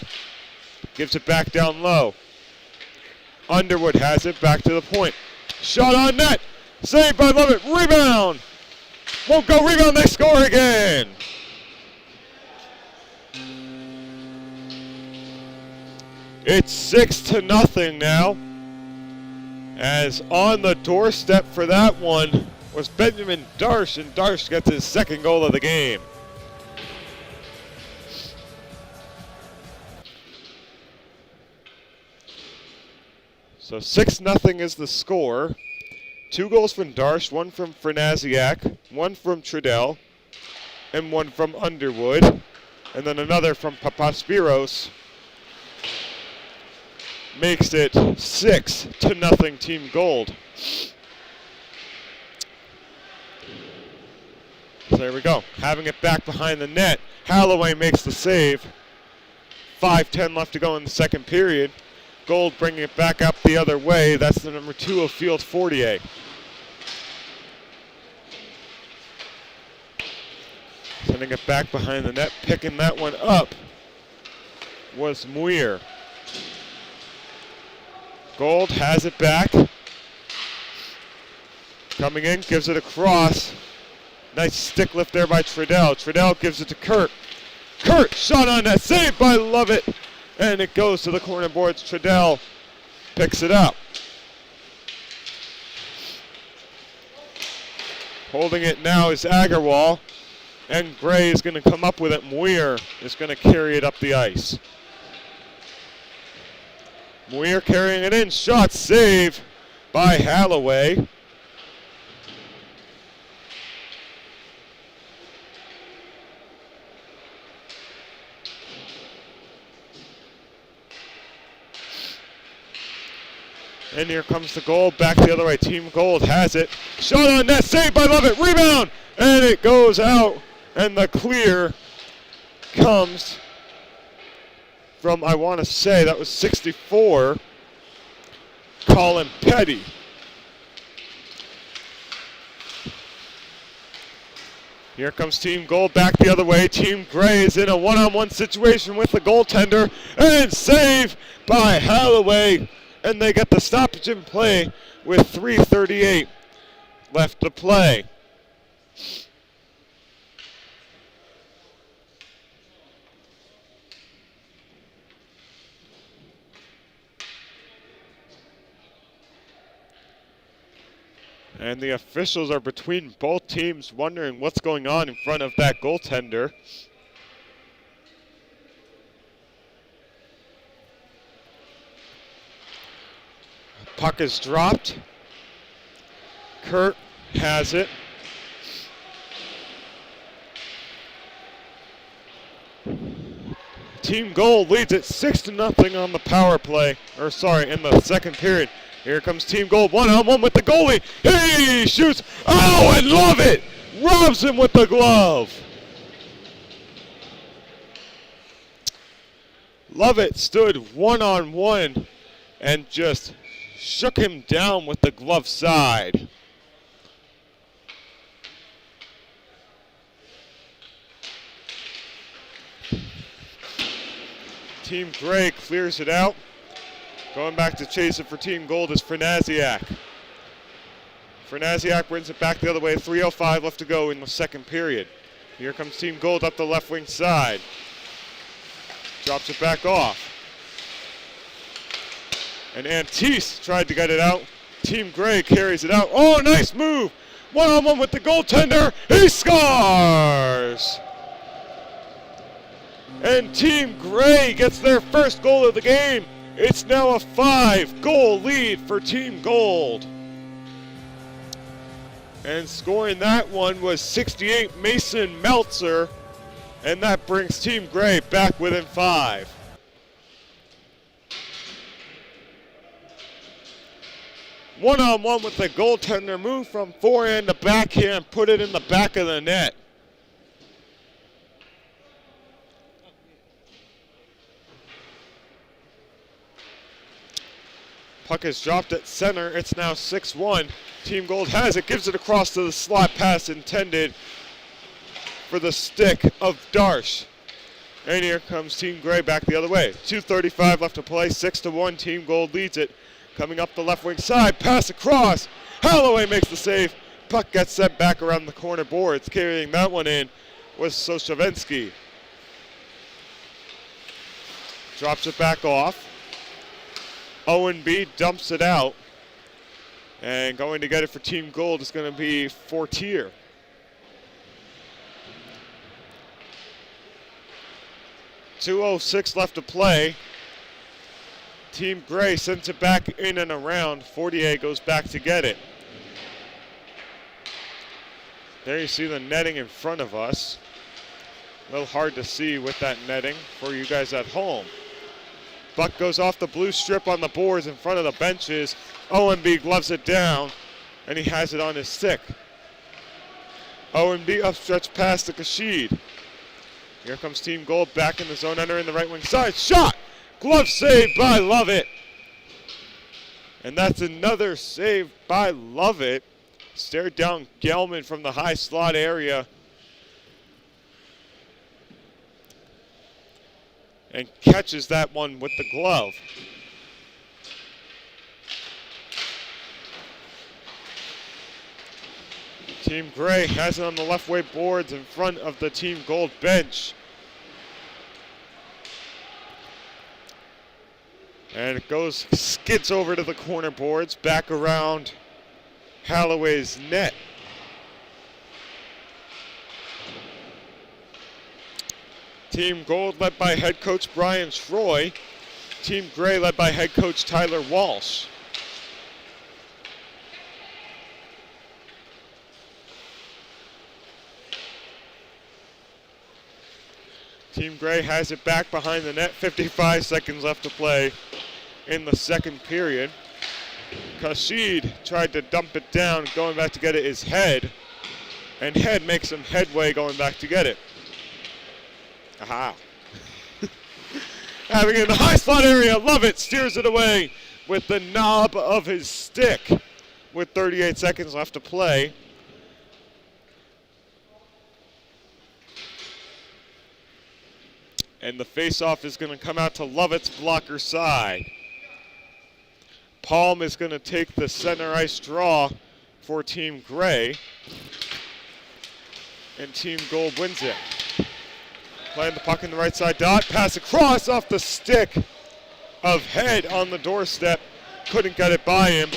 Gives it back down low. Underwood has it back to the point. Shot on net. Saved by Lovett. Rebound. Won't go rebound. They score again. It's 6-0 now. As on the doorstep for that one was Benjamin Darsh, and Darsh gets his second goal of the game. So 6-0 is the score. 2 goals from Darsh, 1 from Franaziak, 1 from Trudell, and 1 from Underwood. And then another from Papaspiros. Makes it 6-0 Team Gold. So there we go. Having it back behind the net. Holloway makes the save. 5:10 left to go in the second period. Gold bringing it back up the other way. That's the number 2 of Field Fortier. Sending it back behind the net. Picking that one up was Muir. Gold has it back. Coming in, gives it across. Nice stick lift there by Trudell. Trudell gives it to Kurt. Kurt, shot on that, saved by Lovett. And it goes to the corner boards. Trudell picks it up. Holding it now is Agarwal. And Gray is going to come up with it. Muir is going to carry it up the ice. Muir carrying it in. Shot, save by Holloway. And here comes the goal, back the other way. Team Gold has it. Shot on net, saved by Lovett, rebound! And it goes out, and the clear comes from, I want to say, that was 64, Colin Petty. Here comes Team Gold back the other way. Team Gray is in a one-on-one situation with the goaltender, and save by Holloway. And they get the stoppage in play with 3:38 left to play. And the officials are between both teams wondering what's going on in front of that goaltender. Puck is dropped. Kurt has it. Team Gold leads it 6-0 on the power play, in the second period. Here comes Team Gold, one-on-one with the goalie. He shoots, oh, and Lovett robs him with the glove. Lovett stood one-on-one and just shook him down with the glove side. Team Gray clears it out. Going back to chase it for Team Gold is Franaziak. Franaziak brings it back the other way. 3:05 left to go in the second period. Here comes Team Gold up the left wing side. Drops it back off. And Antiste tried to get it out. Team Gray carries it out. Oh, nice move. One-on-one with the goaltender. He scores! And Team Gray gets their first goal of the game. It's now a 5-goal lead for Team Gold. And scoring that one was 68 Mason Meltzer. And that brings Team Gray back within 5. One-on-one with the goaltender, move from forehand to backhand, put it in the back of the net. Puck is dropped at center. It's now 6-1. Team Gold has it, gives it across to the slot pass intended for the stick of Darsh. And here comes Team Gray back the other way. 2:35 left to play, 6-1. Team Gold leads it. Coming up the left wing side, pass across. Holloway makes the save. Puck gets sent back around the corner boards. Carrying that one in was Soshavensky. Drops it back off. Owen-B dumps it out. And going to get it for Team Gold is going to be Fortier. .206 left to play. Team Gray sends it back in and around. Fortier goes back to get it. There you see the netting in front of us. A little hard to see with that netting for you guys at home. Buck goes off the blue strip on the boards in front of the benches. OMB gloves it down, and he has it on his stick. OMB upstretch pass to Kashid. Here comes Team Gold back in the zone, entering the right wing side. Shot! Glove save by Lovett. And that's another save by Lovett. Stared down Gelman from the high slot area. And catches that one with the glove. Team Gray has it on the left way boards in front of the Team Gold bench. And it goes, skids over to the corner boards, back around Holloway's net. Team Gold led by head coach Brian Troy. Team Gray led by head coach Tyler Walsh. Team Gray has it back behind the net. 55 seconds left to play in the second period. Kashid tried to dump it down. Going back to get it is Head. And Head makes some headway going back to get it. Aha. Having it in the high slot area. Lovett steers it away with the knob of his stick with 38 seconds left to play. And the faceoff is going to come out to Lovett's blocker side. Palm is going to take the center ice draw for Team Gray. And Team Gold wins it. Playing the puck in the right side dot. Pass across off the stick of Head on the doorstep. Couldn't get it by him.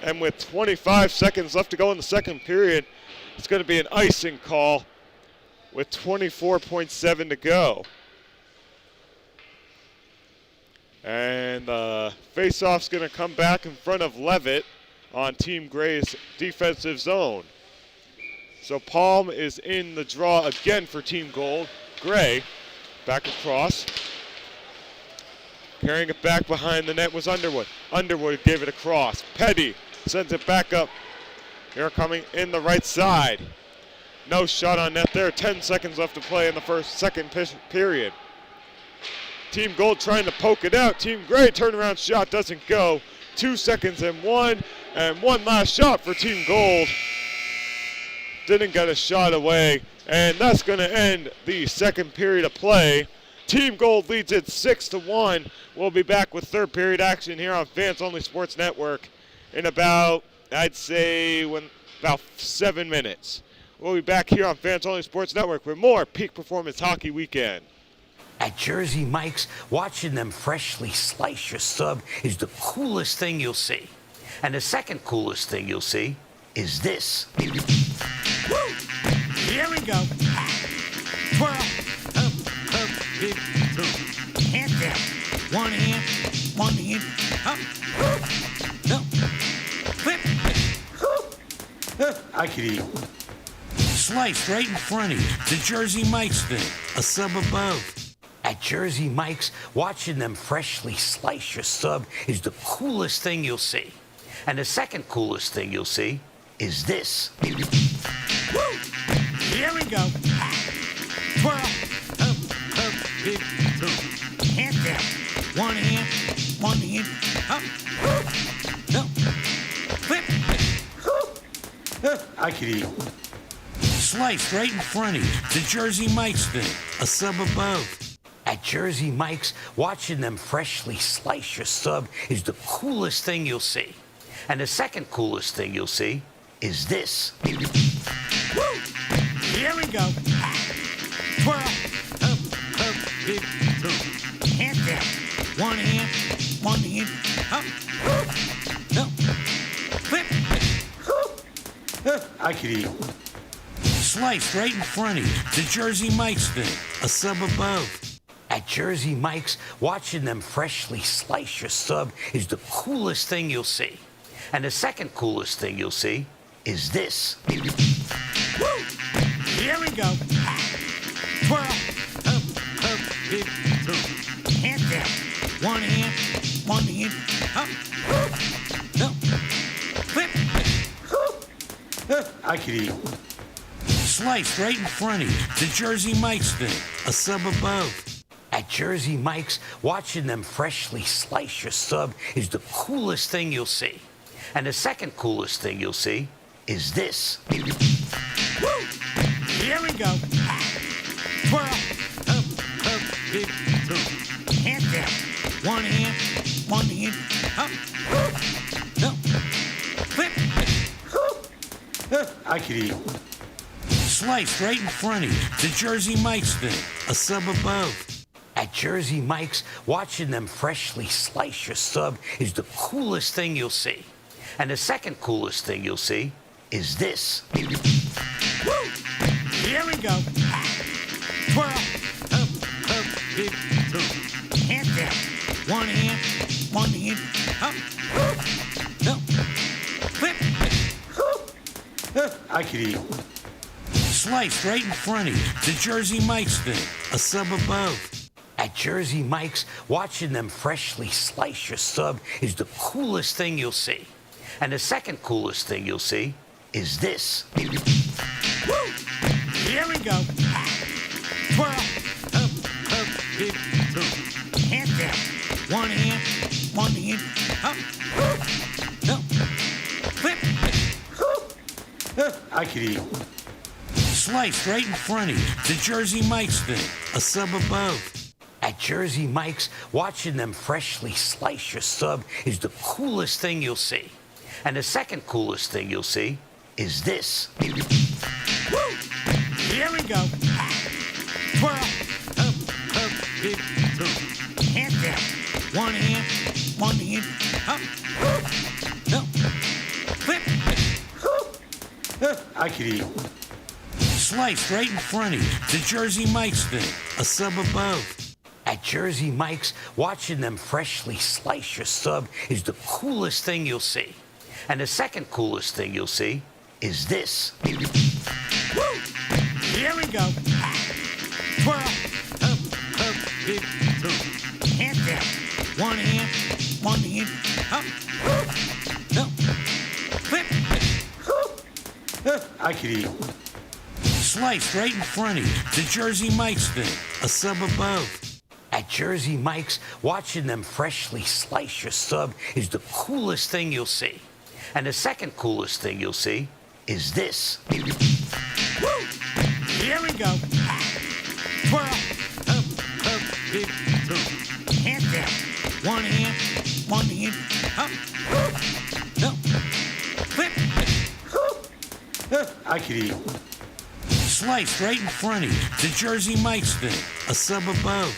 And with 25 seconds left to go in the second period, it's going to be an icing call with 24.7 to go. And the faceoff's going to come back in front of Levitt on Team Gray's defensive zone. So Palm is in the draw again for Team Gold. Gray back across. Carrying it back behind the net was Underwood. Underwood gave it across. Petty sends it back up. Here coming in the right side. No shot on net there. 10 seconds left to play in the second period. Team Gold trying to poke it out. Team Gray turnaround shot doesn't go. 2 seconds and one last shot for Team Gold. Didn't get a shot away, and that's going to end the second period of play. Team Gold leads it 6-1. We'll be back with third period action here on Fans Only Sports Network in about, I'd say, about 7 minutes. We'll be back here on Fans Only Sports Network with more Peak Performance Hockey Weekend. At Jersey Mike's, watching them freshly slice your sub is the coolest thing you'll see. And the second coolest thing you'll see is this. Woo! Here we go. Twirl. Up, big two. Hand down. One hand. Up. Flip. I could eat. Sliced right in front of you. The Jersey Mike's thing. A sub above. At Jersey Mike's, watching them freshly slice your sub is the coolest thing you'll see. And the second coolest thing you'll see is this. Woo! Here we go. Twirl. Up, big two. Hand down. One hand. Up. Flip. I could eat. Sliced right in front of you. The Jersey Mike's thing. A sub above. At Jersey Mike's, watching them freshly slice your sub is the coolest thing you'll see. And the second coolest thing you'll see is this. Woo! Here we go. Twirl. Up, big two. Hand down. One hand. Up. Flip. I could eat. Sliced right in front of you. The Jersey Mike's thing. A sub above. At Jersey Mike's, watching them freshly slice your sub is the coolest thing you'll see. And the second coolest thing you'll see is this. Woo! Here we go. Twirl. Up, up, dip, two. Hand down. One hand, up. No. Flip. I could eat. Sliced right in front of you. The Jersey Mike's thing. A sub above. At Jersey Mike's, watching them freshly slice your sub is the coolest thing you'll see. And the second coolest thing you'll see is this. Woo! Here we go. Twirl. Up, dip, two. Hand down. One hand, up. No. Flip. I could eat. Sliced right in front of you. The Jersey Mike's thing. A sub above. At Jersey Mike's, watching them freshly slice your sub is the coolest thing you'll see. And the second coolest thing you'll see is this. Woo! Here we go. Twirl. Up, dip, two. Hand down. One hand, up. No. Flip. I could eat. Sliced right in front of you. The Jersey Mike's thing. A sub above. At Jersey Mike's, watching them freshly slice your sub is the coolest thing you'll see. And the second coolest thing you'll see is this. Woo! Here we go. Twirl. Up, dip, two. Hand down. One hand, up. No. Flip. I could eat. Sliced right in front of you. The Jersey Mike's thing. A sub above. At Jersey Mike's, watching them freshly slice your sub is the coolest thing you'll see. And the second coolest thing you'll see is this. Woo! Here we go. Twirl. Up, dip, two. Hand down. One hand, up. No. Flip. I could eat. Sliced right in front of you. The Jersey Mike's thing. A sub above. At Jersey Mike's, watching them freshly slice your sub is the coolest thing you'll see. And the second coolest thing you'll see is this. Woo! Here we go. Twirl. Up, dip, two. Hand down. One hand, up. No. Flip. I could eat. Sliced right in front of you. The Jersey Mike's thing. A sub above. At Jersey Mike's, watching them freshly slice your sub is the coolest thing you'll see. And the second coolest thing you'll see is this. Woo! Here we go. Twirl. Up, dip, two. Hand down. One hand, up. No. Flip. I could eat. Sliced right in front of you. The Jersey Mike's thing. A sub above.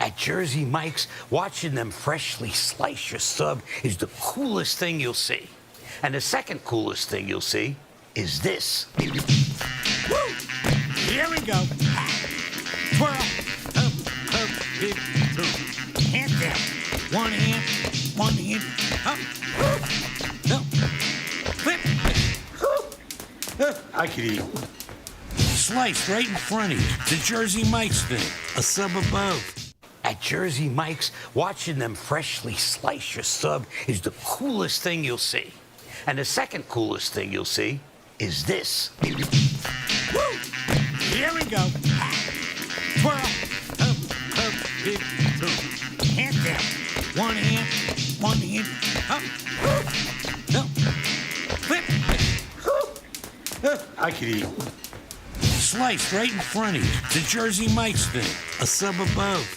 At Jersey Mike's, watching them freshly slice your sub is the coolest thing you'll see. And the second coolest thing you'll see is this. Woo! Here we go. Twirl. Up, dip, two. Hand down. One hand, up. No. Flip. I could eat. Sliced right in front of you. The Jersey Mike's thing. A sub above. At Jersey Mike's, watching them freshly slice your sub is the coolest thing you'll see. And the second coolest thing you'll see is this. Woo! Here we go. Twirl. Up, dip, two. Hand down. One hand, up. No. Flip. I could eat. Sliced right in front of you. The Jersey Mike's thing. A sub above.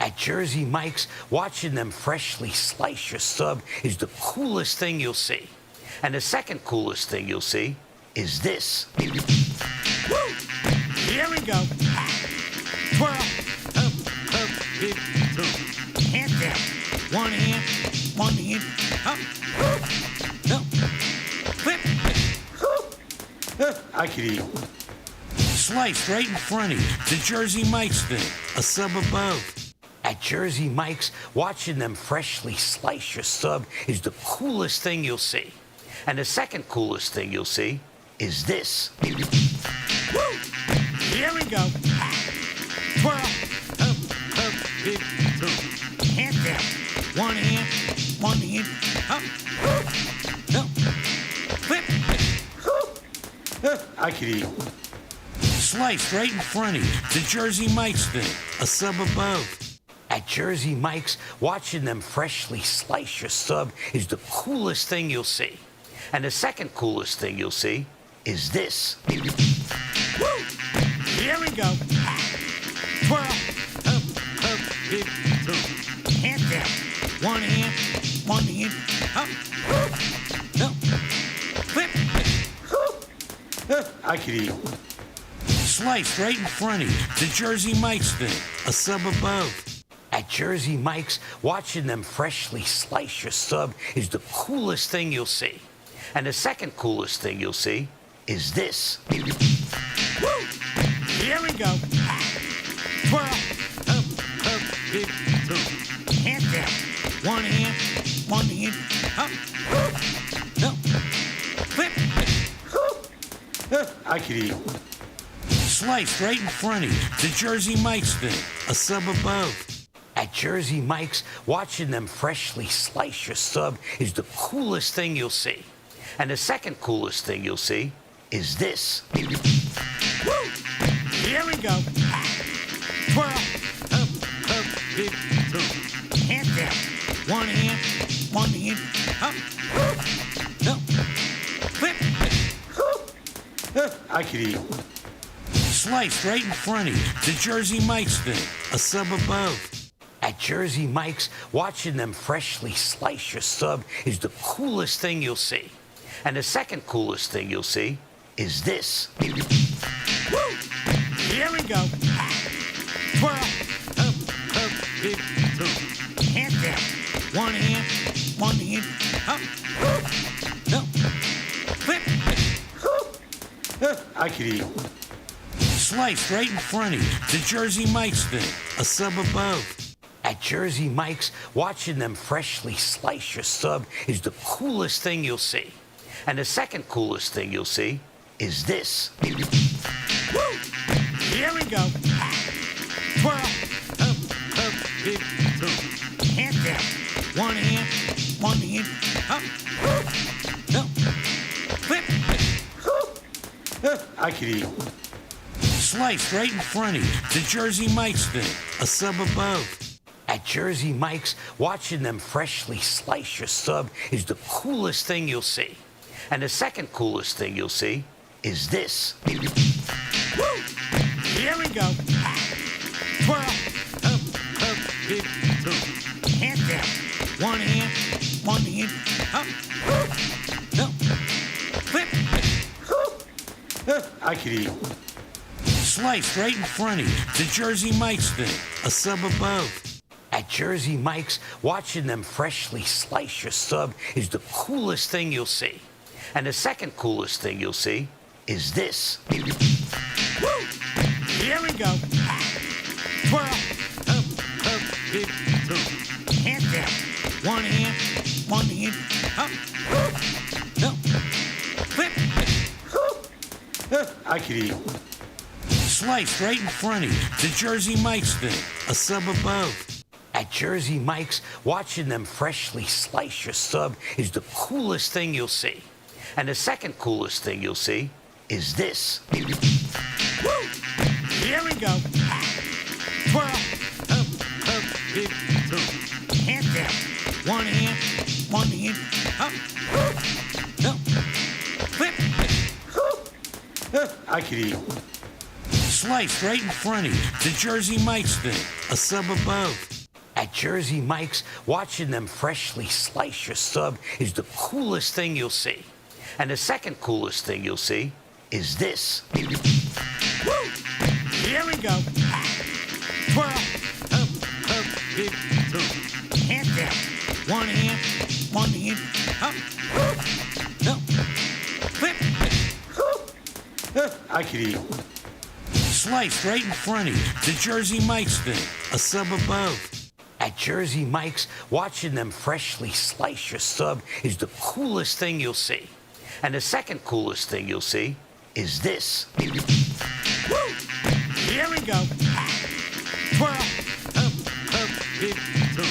At Jersey Mike's, watching them freshly slice your sub is the coolest thing you'll see. And the second coolest thing you'll see is this. Woo! Here we go. Twirl. Up, dip, two. Hand down. One hand, up. No. Flip. I could eat. Sliced right in front of you. The Jersey Mike's thing. A sub above. At Jersey Mike's, watching them freshly slice your sub is the coolest thing you'll see. And the second coolest thing you'll see is this. Woo! Here we go. Twirl. Up, up, big, boom. Hand down. One hand, up. No. Flip. I could eat. Sliced right in front of you. The Jersey Mike's thing. A sub above. At Jersey Mike's, watching them freshly slice your sub is the coolest thing you'll see. And the second coolest thing you'll see is this. Woo! Here we go. Twirl. Up, big, boom. Hand down. One hand, up. No. Flip. I could eat. Sliced right in front of you. The Jersey Mike's thing. A sub above. At Jersey Mike's, watching them freshly slice your sub is the coolest thing you'll see. And the second coolest thing you'll see is this. Woo! Here we go. Twirl. Up, big, boom. Hand down. One hand, up. No. Flip. I could eat. Sliced right in front of you. The Jersey Mike's thing. A sub above. At Jersey Mike's, watching them freshly slice your sub is the coolest thing you'll see. And the second coolest thing you'll see is this. Woo! Here we go. Twirl. Up, big, boom. Hand down. One hand, up. No. Flip. I could eat. Sliced right in front of you. The Jersey Mike's thing. A sub above. At Jersey Mike's, watching them freshly slice your sub is the coolest thing you'll see. And the second coolest thing you'll see is this. Woo! Here we go. Twirl. Up, big, boom. Hand down. One hand, up. No. Flip. I could eat. Sliced right in front of you. The Jersey Mike's thing. A sub above. At Jersey Mike's, watching them freshly slice your sub is the coolest thing you'll see. And the second coolest thing you'll see is this. Woo! Here we go. Twirl. Up, big, boom. Hand down. One hand, up. No. Flip. I could eat. Sliced right in front of you. The Jersey Mike's thing. A sub above. At Jersey Mike's, watching them freshly slice your sub is the coolest thing you'll see. And the second coolest thing you'll see is this. Woo! Here we go. Twirl. Up, big, boom. Hand down. One hand, up. No. Flip. I could eat. Sliced right in front of you. The Jersey Mike's thing. A sub above. At Jersey Mike's, watching them freshly slice your sub is the coolest thing you'll see. And the second coolest thing you'll see is this. Woo! Here we go. Twirl. Up, big, boom. Hand down. One hand, up. No. Flip. I could eat. Sliced right in front of you. The Jersey Mike's thing. A sub above. At Jersey Mike's, watching them freshly slice your sub is the coolest thing you'll see. And the second coolest thing you'll see is this. Woo! Here we go. Twirl. Up, big, boom. Hand down. One hand, up. No. Flip. I could eat. Sliced right in front of you. The Jersey Mike's thing. A sub above. At Jersey Mike's, watching them freshly slice your sub is the coolest thing you'll see. And the second coolest thing you'll see is this. Woo! Here we go. Twirl. Up, big, boom. Hand down. One hand, up. No. Flip. I could eat. Sliced right in front of you. The Jersey Mike's thing. A sub above. Jersey Mike's, watching them freshly slice your sub is the coolest thing you'll see. And the second coolest thing you'll see is this. Woo! Here we go. Twirl. Up, up, big, two.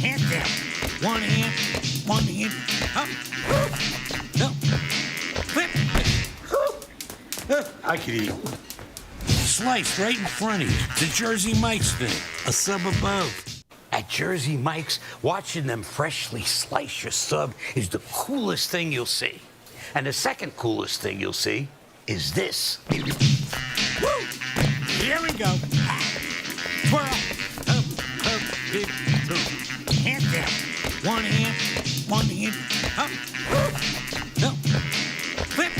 Hand down. One hand, up. No. Flip. I could eat. Sliced right in front of you. The Jersey Mike's thing. A sub above. At Jersey Mike's, watching them freshly slice your sub is the coolest thing you'll see. And the second coolest thing you'll see is this. Woo! Here we go. Twirl. Up, big, two. Hand down. One hand, up. No. Flip.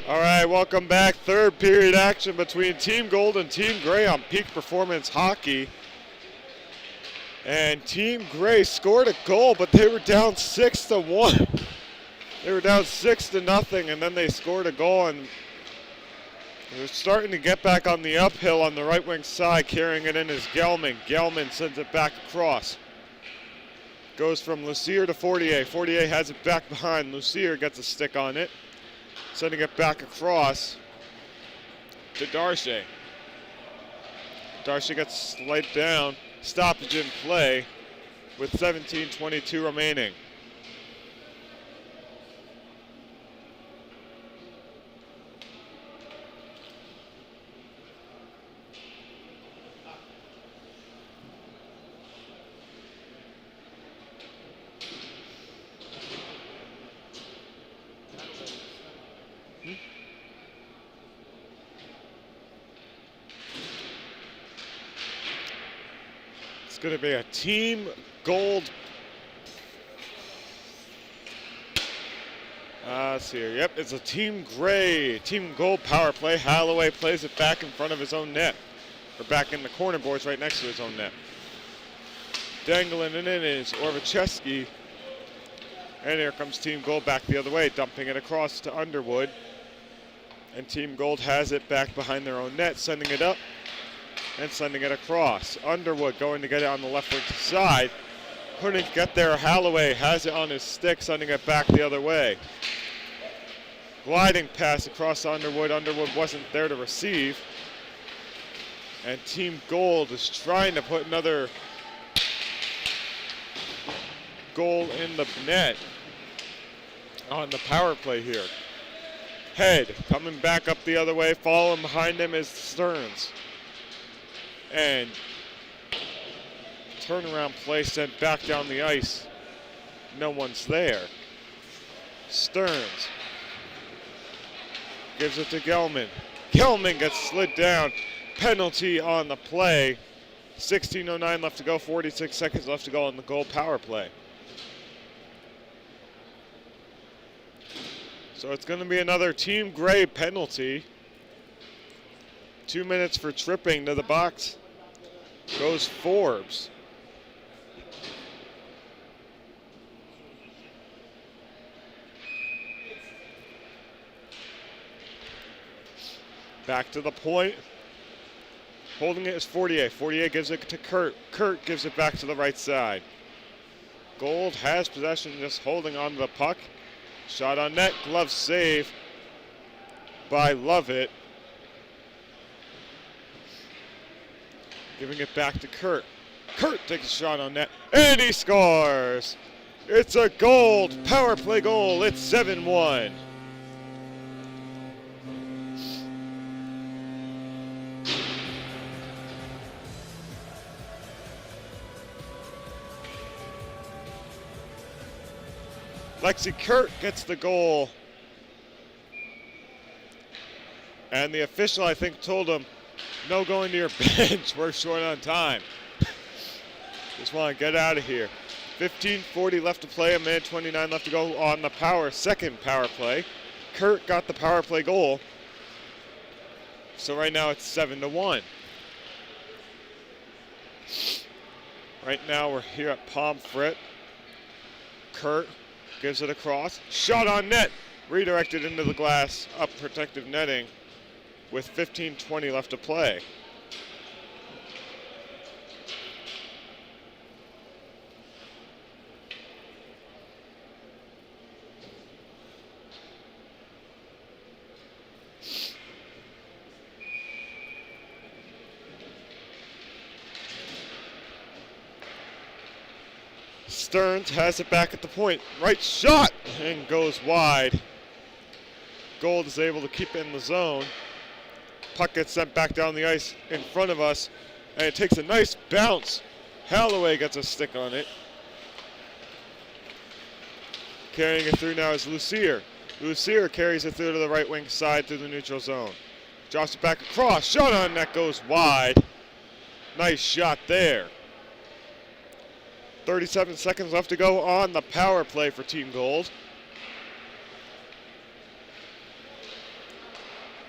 All right, welcome back. Third period action between Team Gold and Team Gray on Peak Performance Hockey. And Team Gray scored a goal, but they were down 6-1. They were down 6-0, and then they scored a goal, and they're starting to get back on the uphill on the right wing side. Carrying it in is Gelman. Gelman sends it back across. Goes from Lucier to Fortier. Fortier has it back behind. Lucier gets a stick on it. Sending it back across to Darche. Darche gets slid down. Stoppage in play with 17:22 remaining. Going to be a Team Gold. Let's see here. Yep, it's a Team Gray, Team Gold power play. Holloway plays it back in front of his own net, or back in the corner boards right next to his own net. Dangling it in is Orvacheski. And here comes Team Gold back the other way, dumping it across to Underwood. And Team Gold has it back behind their own net, sending it up and sending it across. Underwood going to get it on the left wing side. Couldn't get there. Holloway has it on his stick, sending it back the other way. Gliding pass across to Underwood. Underwood wasn't there to receive. And Team Gold is trying to put another goal in the net on the power play here. Head coming back up the other way. Following behind him is Stearns. And turnaround play sent back down the ice. No one's there. Stearns gives it to Gelman. Gelman gets slid down. Penalty on the play. 16:09 left to go, 46 seconds left to go on the goal power play. So it's going to be another Team Gray penalty. 2 minutes for tripping to the box. Goes Forbes. Back to the point. Holding it is Fortier. Fortier gives it to Kurt. Kurt gives it back to the right side. Gold has possession, just holding on to the puck. Shot on net, glove save by Lovett. Giving it back to Kurt. Kurt takes a shot on net, and he scores! It's a Gold power play goal. It's 7-1. Lexi Kurt gets the goal. And the official, I think, told him, no going to your bench. We're short on time. Just want to get out of here. 15:40 left to play, a minute 29 left to go on the second power play. Kurt got the power play goal. So right now it's 7-1. Right now we're here at Pomfret. Kurt gives it across. Shot on net. Redirected into the glass. Up protective netting with 15:20 left to play. Stearns has it back at the point. Right shot and goes wide. Gold is able to keep it in the zone. Puck gets sent back down the ice in front of us, and it takes a nice bounce. Holloway gets a stick on it. Carrying it through now is Lucier. Lucier carries it through to the right wing side through the neutral zone. Drops it back across. Shot on net goes wide. Nice shot there. 37 seconds left to go on the power play for Team Gold.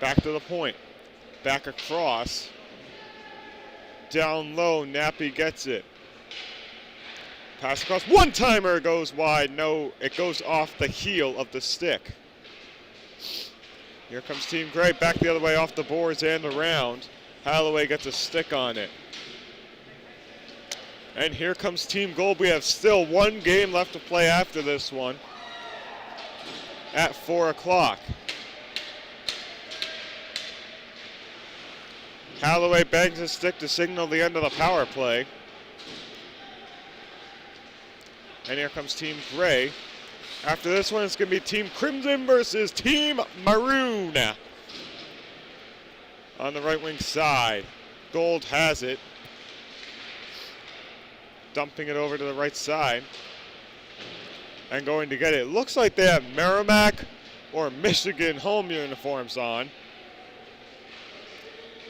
Back to the point. Back across. Down low, Nappy gets it. Pass across. One-timer goes wide. No, it goes off the heel of the stick. Here comes Team Gray. Back the other way off the boards and around. Holloway gets a stick on it. And here comes Team Gold. We have still one game left to play after this one at 4 o'clock. Holloway bangs his stick to signal the end of the power play. And here comes Team Gray. After this one, it's going to be Team Crimson versus Team Maroon. On the right wing side, Gold has it. Dumping it over to the right side and going to get it. Looks like they have Merrimack or Michigan home uniforms on.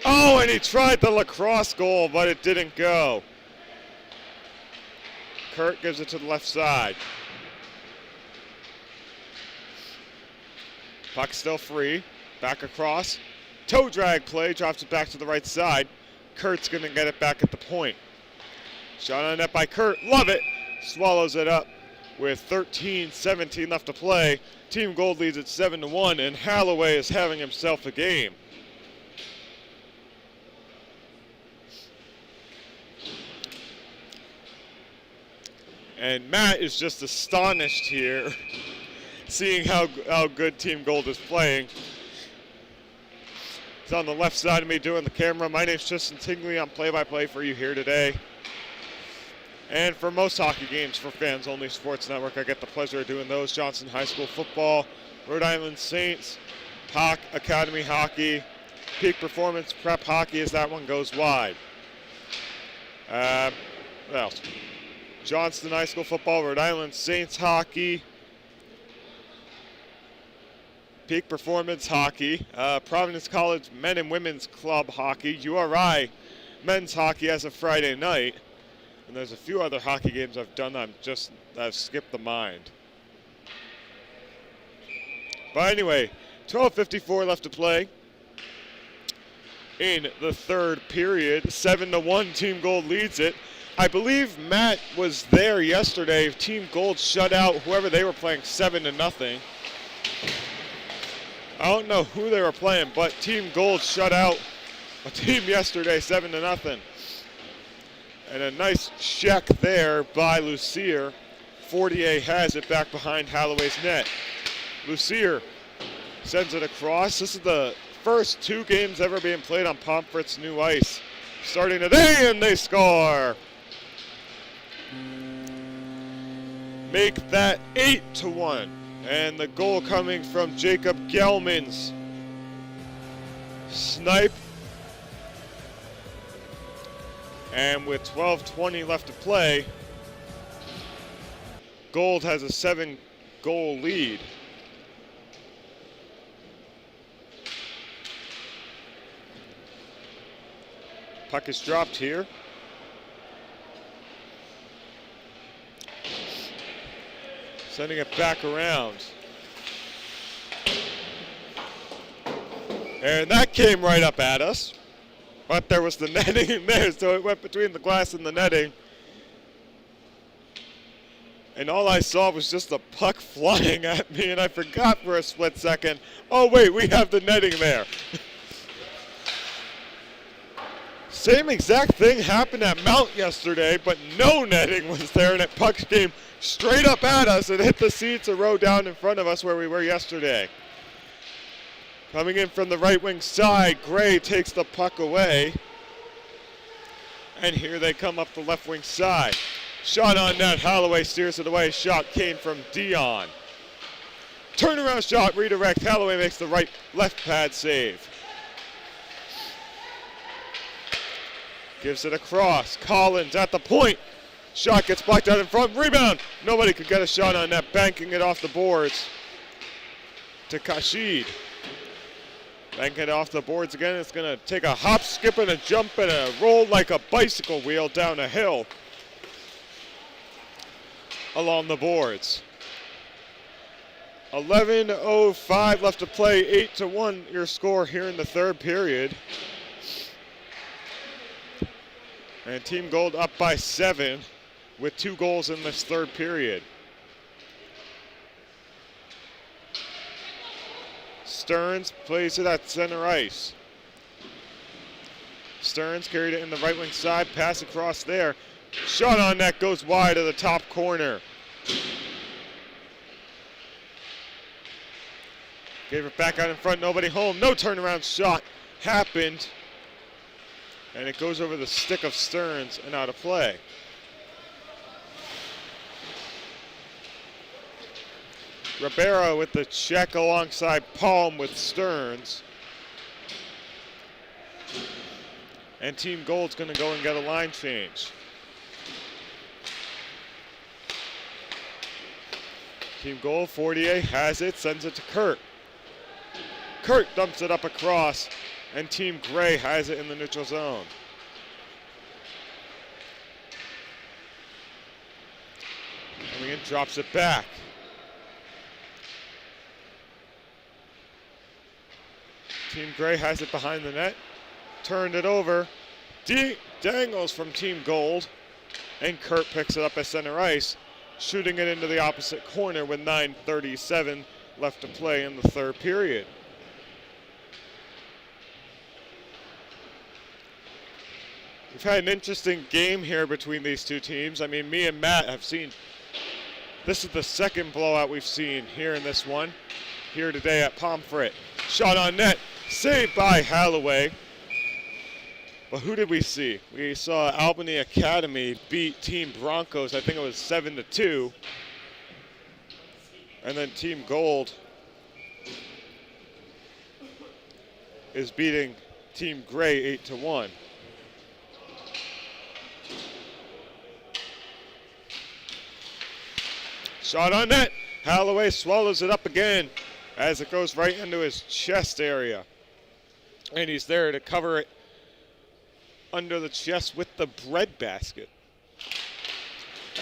Oh, and he tried the lacrosse goal, but it didn't go. Kurt gives it to the left side. Puck still free. Back across. Toe drag play, drops it back to the right side. Kurt's going to get it back at the point. Shot on net by Kurt. Love it. Swallows it up with 13:17 left to play. Team Gold leads at 7-1, and Holloway is having himself a game. And Matt is just astonished here, seeing how good Team Gold is playing. He's on the left side of me doing the camera. My name's Tristan Tingley. I'm play-by-play for you here today. And for most hockey games for Fans Only Sports Network, I get the pleasure of doing those. Johnson High School football, Rhode Island Saints, Hawk Academy hockey, Peak Performance Prep hockey as that one goes wide. What else? Johnston High School football, Rhode Island Saints hockey, Peak Performance hockey, Providence College men and women's club hockey, URI men's hockey as of Friday night. And there's a few other hockey games I've done I've skipped the mind. But anyway, 12:54 left to play in the third period. 7-1, Team Gold leads it. I believe Matt was there yesterday. Team Gold shut out whoever they were playing 7-0. I don't know who they were playing, but Team Gold shut out a team yesterday 7-0. And a nice check there by Lucier. Fortier has it back behind Holloway's net. Lucier sends it across. This is the first two games ever being played on Pomfret's new ice starting today, and they score. Make that 8-1. And the goal coming from Jacob Gelman's snipe. And with 12:20 left to play, Gold has a 7-goal lead. Puck is dropped here. Sending it back around. And that came right up at us. But there was the netting in there, so it went between the glass and the netting. And all I saw was just the puck flying at me, and I forgot for a split second, oh wait, we have the netting there. Same exact thing happened at Mount yesterday, but no netting was there, and it puck came straight up at us and hit the seats a row down in front of us where we were yesterday. Coming in from the right wing side, Gray takes the puck away. And here they come up the left wing side. Shot on net, Holloway steers it away. Shot came from Dion. Turnaround shot, redirect. Holloway makes the left pad save. Gives it across. Collins at the point. Shot gets blocked out in front. Rebound. Nobody could get a shot on net. Banking it off the boards to Kashid. Banking it off the boards again. It's going to take a hop, skip, and a jump and a roll like a bicycle wheel down a hill along the boards. 11:05 left to play. 8-1 your score here in the third period. And Team Gold up by 7 with 2 goals in this third period. Stearns plays it at center ice. Stearns carried it in the right wing side, pass across there. Shot on net goes wide of the top corner. Gave it back out in front, nobody home. No turnaround shot happened. And it goes over the stick of Stearns and out of play. Ribeiro with the check alongside Palm with Stearns. And Team Gold's going to go and get a line change. Team Gold, Fortier has it, sends it to Kurt. Kurt dumps it up across, and Team Gray has it in the neutral zone. Coming in, drops it back. Team Gray has it behind the net. Turned it over. Dangles from Team Gold. And Kurt picks it up at center ice, shooting it into the opposite corner with 9:37 left to play in the third period. We've had an interesting game here between these two teams. I mean, me and Matt have seen, this is the second blowout we've seen here in this one, here today at Pomfret. Shot on net, saved by Holloway. But who did we see? We saw Albany Academy beat Team Broncos, I think it was 7-2. And then Team Gold is beating Team Gray 8-1. Shot on net. Holloway swallows it up again as it goes right into his chest area. And he's there to cover it under the chest with the bread basket,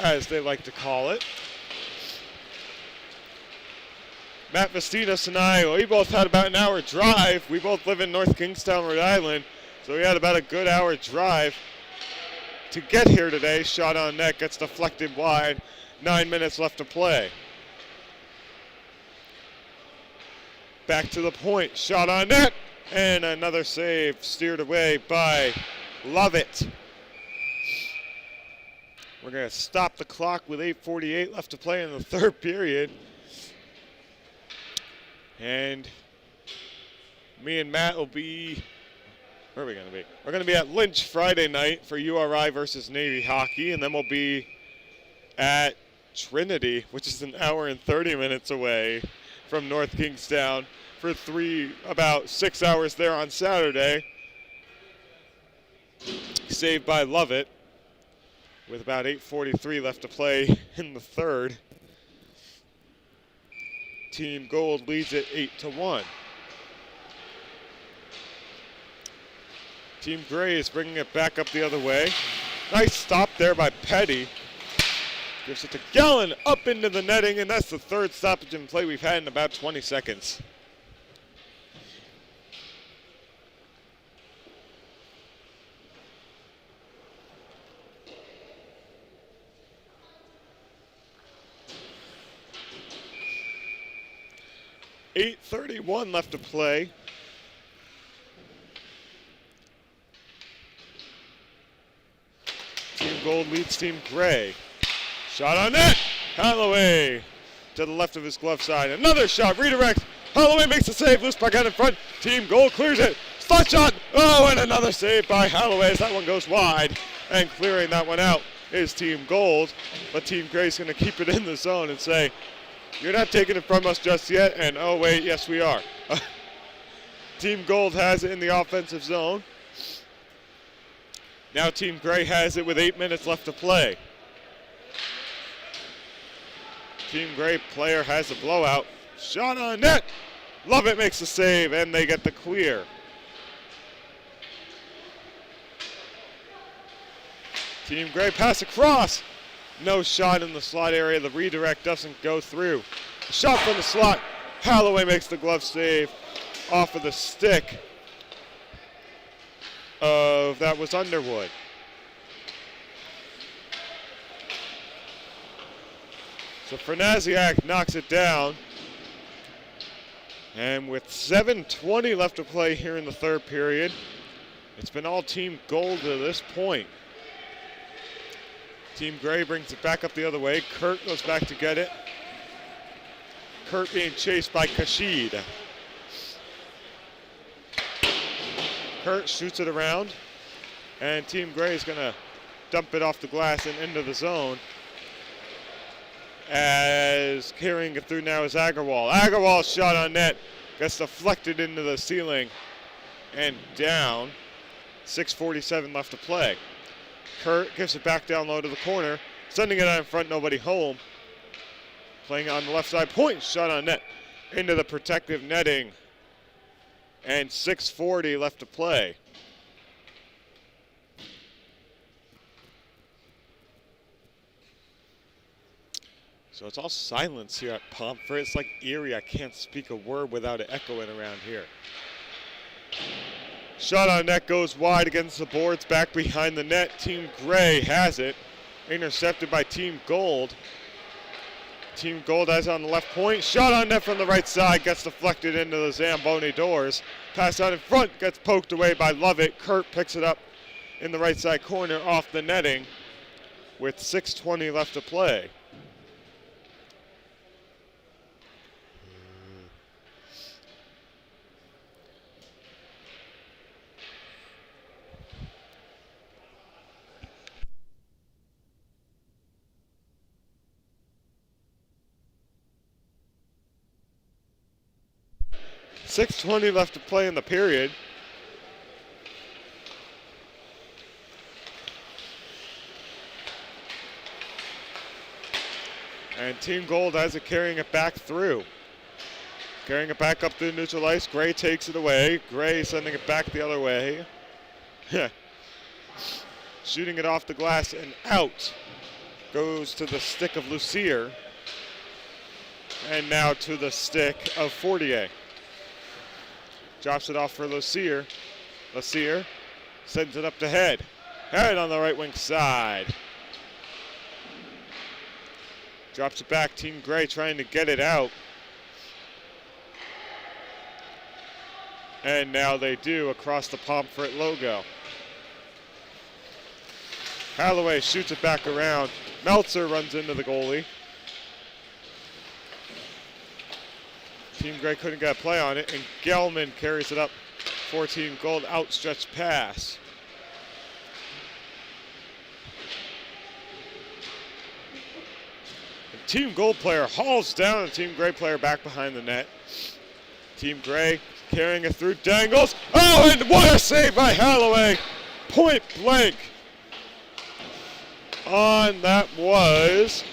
as they like to call it. Matt Vestinas and I, we both had about an hour drive. We both live in North Kingstown, Rhode Island, so we had about a good hour drive to get here today. Shot on net, gets deflected wide. 9 minutes left to play. Back to the point, shot on net, and another save steered away by Lovett. We're going to stop the clock with 8:48 left to play in the third period. And me and Matt will be Where are we going to be? We're going to be at Lynch Friday night for URI versus Navy hockey, and then we'll be at Trinity, which is an hour and 30 minutes away from North Kingstown, for about 6 hours there on Saturday. Saved by Lovett with about 8:43 left to play in the third. Team Gold leads it 8-1. Team Gray is bringing it back up the other way. Nice stop there by Petty. Gives it to Gallen up into the netting, and that's the third stoppage in play we've had in about 20 seconds. .8:31 left to play. Team Gold leads Team Gray. Shot on net. Holloway to the left of his glove side. Another shot. Redirect. Holloway makes the save. Loose puck out in front. Team Gold clears it. Slot shot. Oh, and another save by Holloway as that one goes wide. And clearing that one out is Team Gold. But Team Gray's going to keep it in the zone and say, you're not taking it from us just yet. And oh, wait, yes, we are. Team Gold has it in the offensive zone. Now Team Gray has it with 8 minutes left to play. Team Gray player has a blowout. Shot on net. Lovett makes the save, and they get the clear. Team Gray pass across. No shot in the slot area. The redirect doesn't go through. Shot from the slot. Holloway makes the glove save off of the stick of, that was Underwood. So Fernaziak knocks it down. And with 7:20 left to play here in the third period, it's been all Team Gold to this point. Team Gray brings it back up the other way. Kurt goes back to get it. Kurt being chased by Kashid. Kurt shoots it around, and Team Gray is going to dump it off the glass and into the zone. As carrying it through now is Agarwal. Agarwal's shot on net gets deflected into the ceiling and down. 6:47 left to play. Kurt gives it back down low to the corner, sending it out in front, nobody home. Playing on the left side, point, shot on net into the protective netting. And 6:40 left to play. So it's all silence here at Pomfret. It's like eerie. I can't speak a word without it echoing around here. Shot on net goes wide against the boards, back behind the net. Team Gray has it. Intercepted by Team Gold. Team Gold has it on the left point. Shot on net from the right side. Gets deflected into the Zamboni doors. Pass out in front. Gets poked away by Lovett. Kurt picks it up in the right side corner off the netting with 6:20 left to play. .620 left to play in the period. And Team Gold has it, carrying it back through. Carrying it back up through neutral ice. Gray takes it away. Gray sending it back the other way. Shooting it off the glass and out. Goes to the stick of Lucier. And now to the stick of Fortier. Drops it off for Lucier. Lucier sends it up to Head. Head on the right wing side. Drops it back. Team Gray trying to get it out. And now they do across the Pomfret logo. Holloway shoots it back around. Meltzer runs into the goalie. Team Gray couldn't get a play on it, and Gelman carries it up for Team Gold. Outstretched pass. The Team Gold player hauls down a Team Gray player back behind the net. Team Gray carrying it through, dangles. Oh, and what a save by Holloway! Point blank. On that was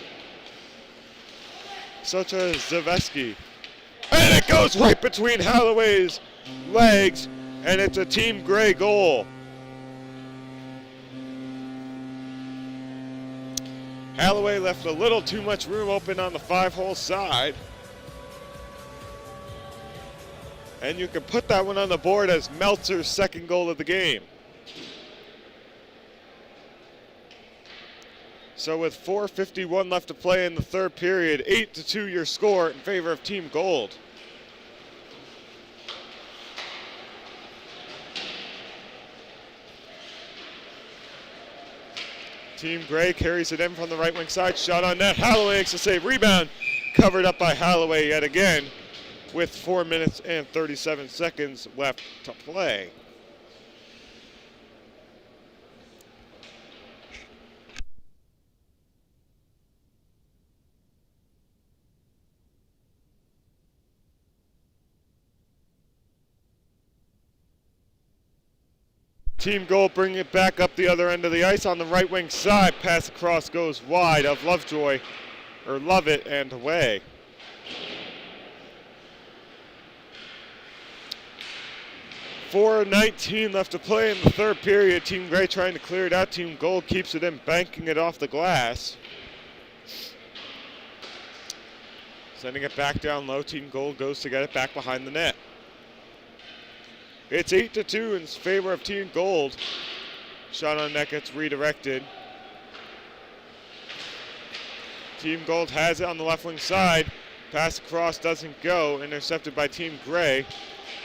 Socha Zaveski. And it goes right between Holloway's legs, and it's a Team Gray goal. Holloway left a little too much room open on the 5-hole side. And you can put that one on the board as Meltzer's second goal of the game. So with 4:51 left to play in the third period, 8-2 your score in favor of Team Gold. Team Gray carries it in from the right wing side. Shot on net. Holloway makes a save. Rebound covered up by Holloway yet again with 4 minutes and 37 seconds left to play. Team Gold bringing it back up the other end of the ice on the right wing side. Pass across goes wide of Lovejoy, or Lovett, and away. .4:19 left to play in the third period. Team Gray trying to clear it out. Team Gold keeps it in, banking it off the glass. Sending it back down low. Team Gold goes to get it back behind the net. It's 8-2 in favor of Team Gold. Shot on net gets redirected. Team Gold has it on the left wing side. Pass across doesn't go. Intercepted by Team Gray.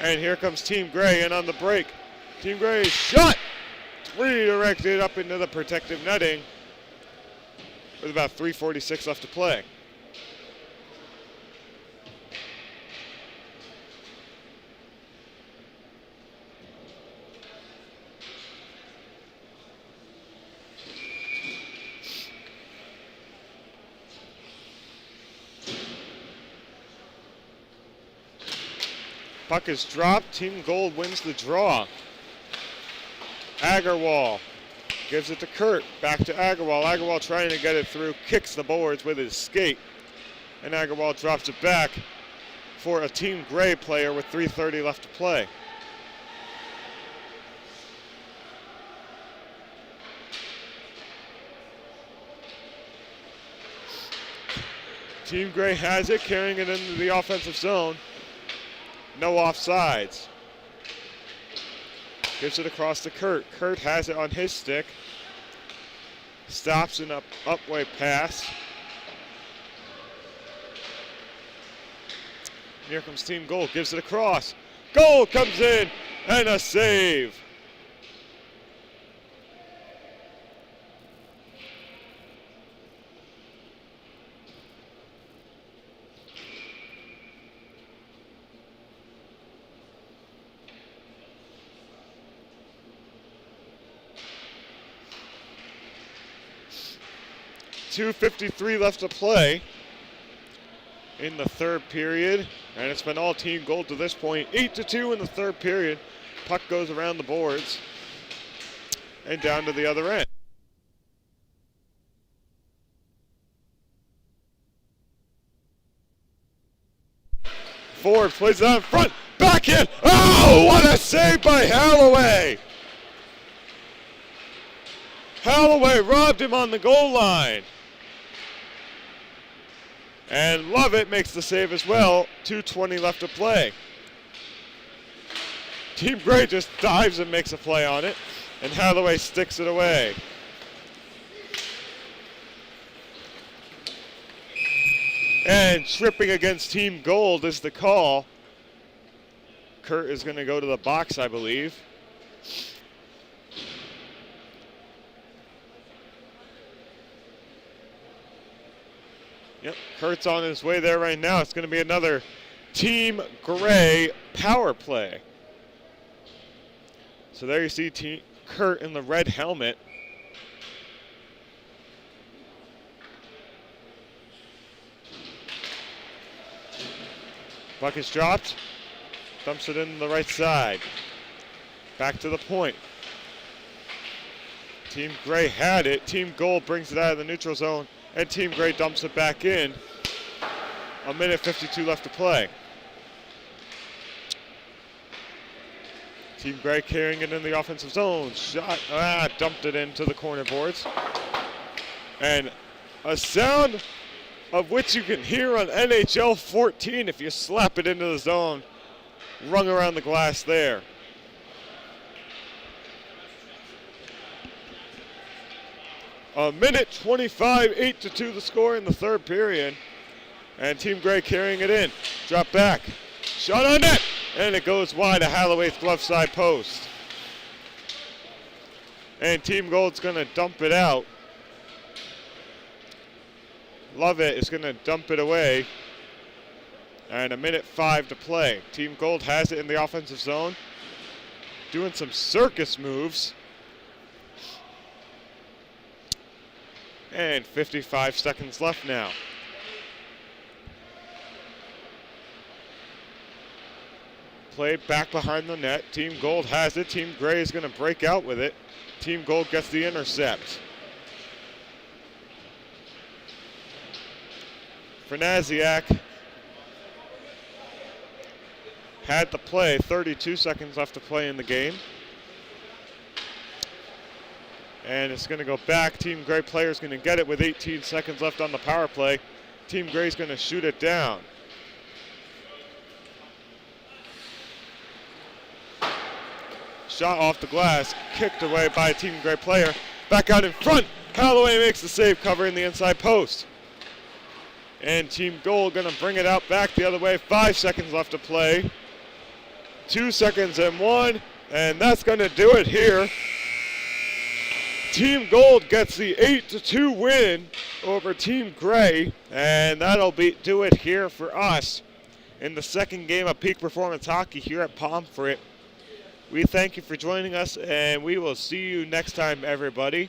And here comes Team Gray in on the break. Team Gray shot! Redirected up into the protective netting with about 3:46 left to play. Puck is dropped. Team Gold wins the draw. Agarwal gives it to Kurt. Back to Agarwal. Agarwal trying to get it through. Kicks the boards with his skate. And Agarwal drops it back for a Team Gray player with 3:30 left to play. Team Gray has it, carrying it into the offensive zone. No offsides. Gives it across to Kurt. Kurt has it on his stick. Stops an upway pass. Here comes Team Gold. Gives it across. Goal comes in and a save. .253 left to play in the third period, and it's been all Team Gold to this point. 8-2 in the third period. Puck goes around the boards and down to the other end. Ford plays it out in front, backhand. Oh, what a save by Holloway! Holloway robbed him on the goal line. And Lovett makes the save as well. 2:20 left to play. Team Gray just dives and makes a play on it, and Holloway sticks it away. And tripping against Team Gold is the call. Kurt is going to go to the box, I believe. Yep, Kurt's on his way there right now. It's going to be another Team Gray power play. So there you see Kurt in the red helmet. Puck is dropped. Dumps it in the right side. Back to the point. Team Gray had it. Team Gold brings it out of the neutral zone, and Team Gray dumps it back in. 1:52 left to play. Team Gray carrying it in the offensive zone. Shot, dumped it into the corner boards. And a sound of which you can hear on NHL 14 if you slap it into the zone. Rung around the glass there. A minute 25, 8-2 the score in the third period. And Team Gray carrying it in. Drop back. Shot on net. And it goes wide of Halloway's glove side post. And Team Gold's going to dump it out. Lovett is going to dump it away. And 1:05 to play. Team Gold has it in the offensive zone. Doing some circus moves. And 55 seconds left now. Played back behind the net. Team Gold has it. Team Gray is going to break out with it. Team Gold gets the intercept. Franasiak had the play. 32 seconds left to play in the game. And it's going to go back. Team Gray player is going to get it with 18 seconds left on the power play. Team Gray is going to shoot it down. Shot off the glass, kicked away by a Team Gray player. Back out in front. Halloway makes the save, covering the inside post. And Team Gold going to bring it out back the other way. 5 seconds left to play. 2 seconds and 1. And that's going to do it here. Team Gold gets the 8-2 win over Team Gray. And that'll do it here for us in the second game of Peak Performance Hockey here at Pomfret. We thank you for joining us, and we will see you next time, everybody.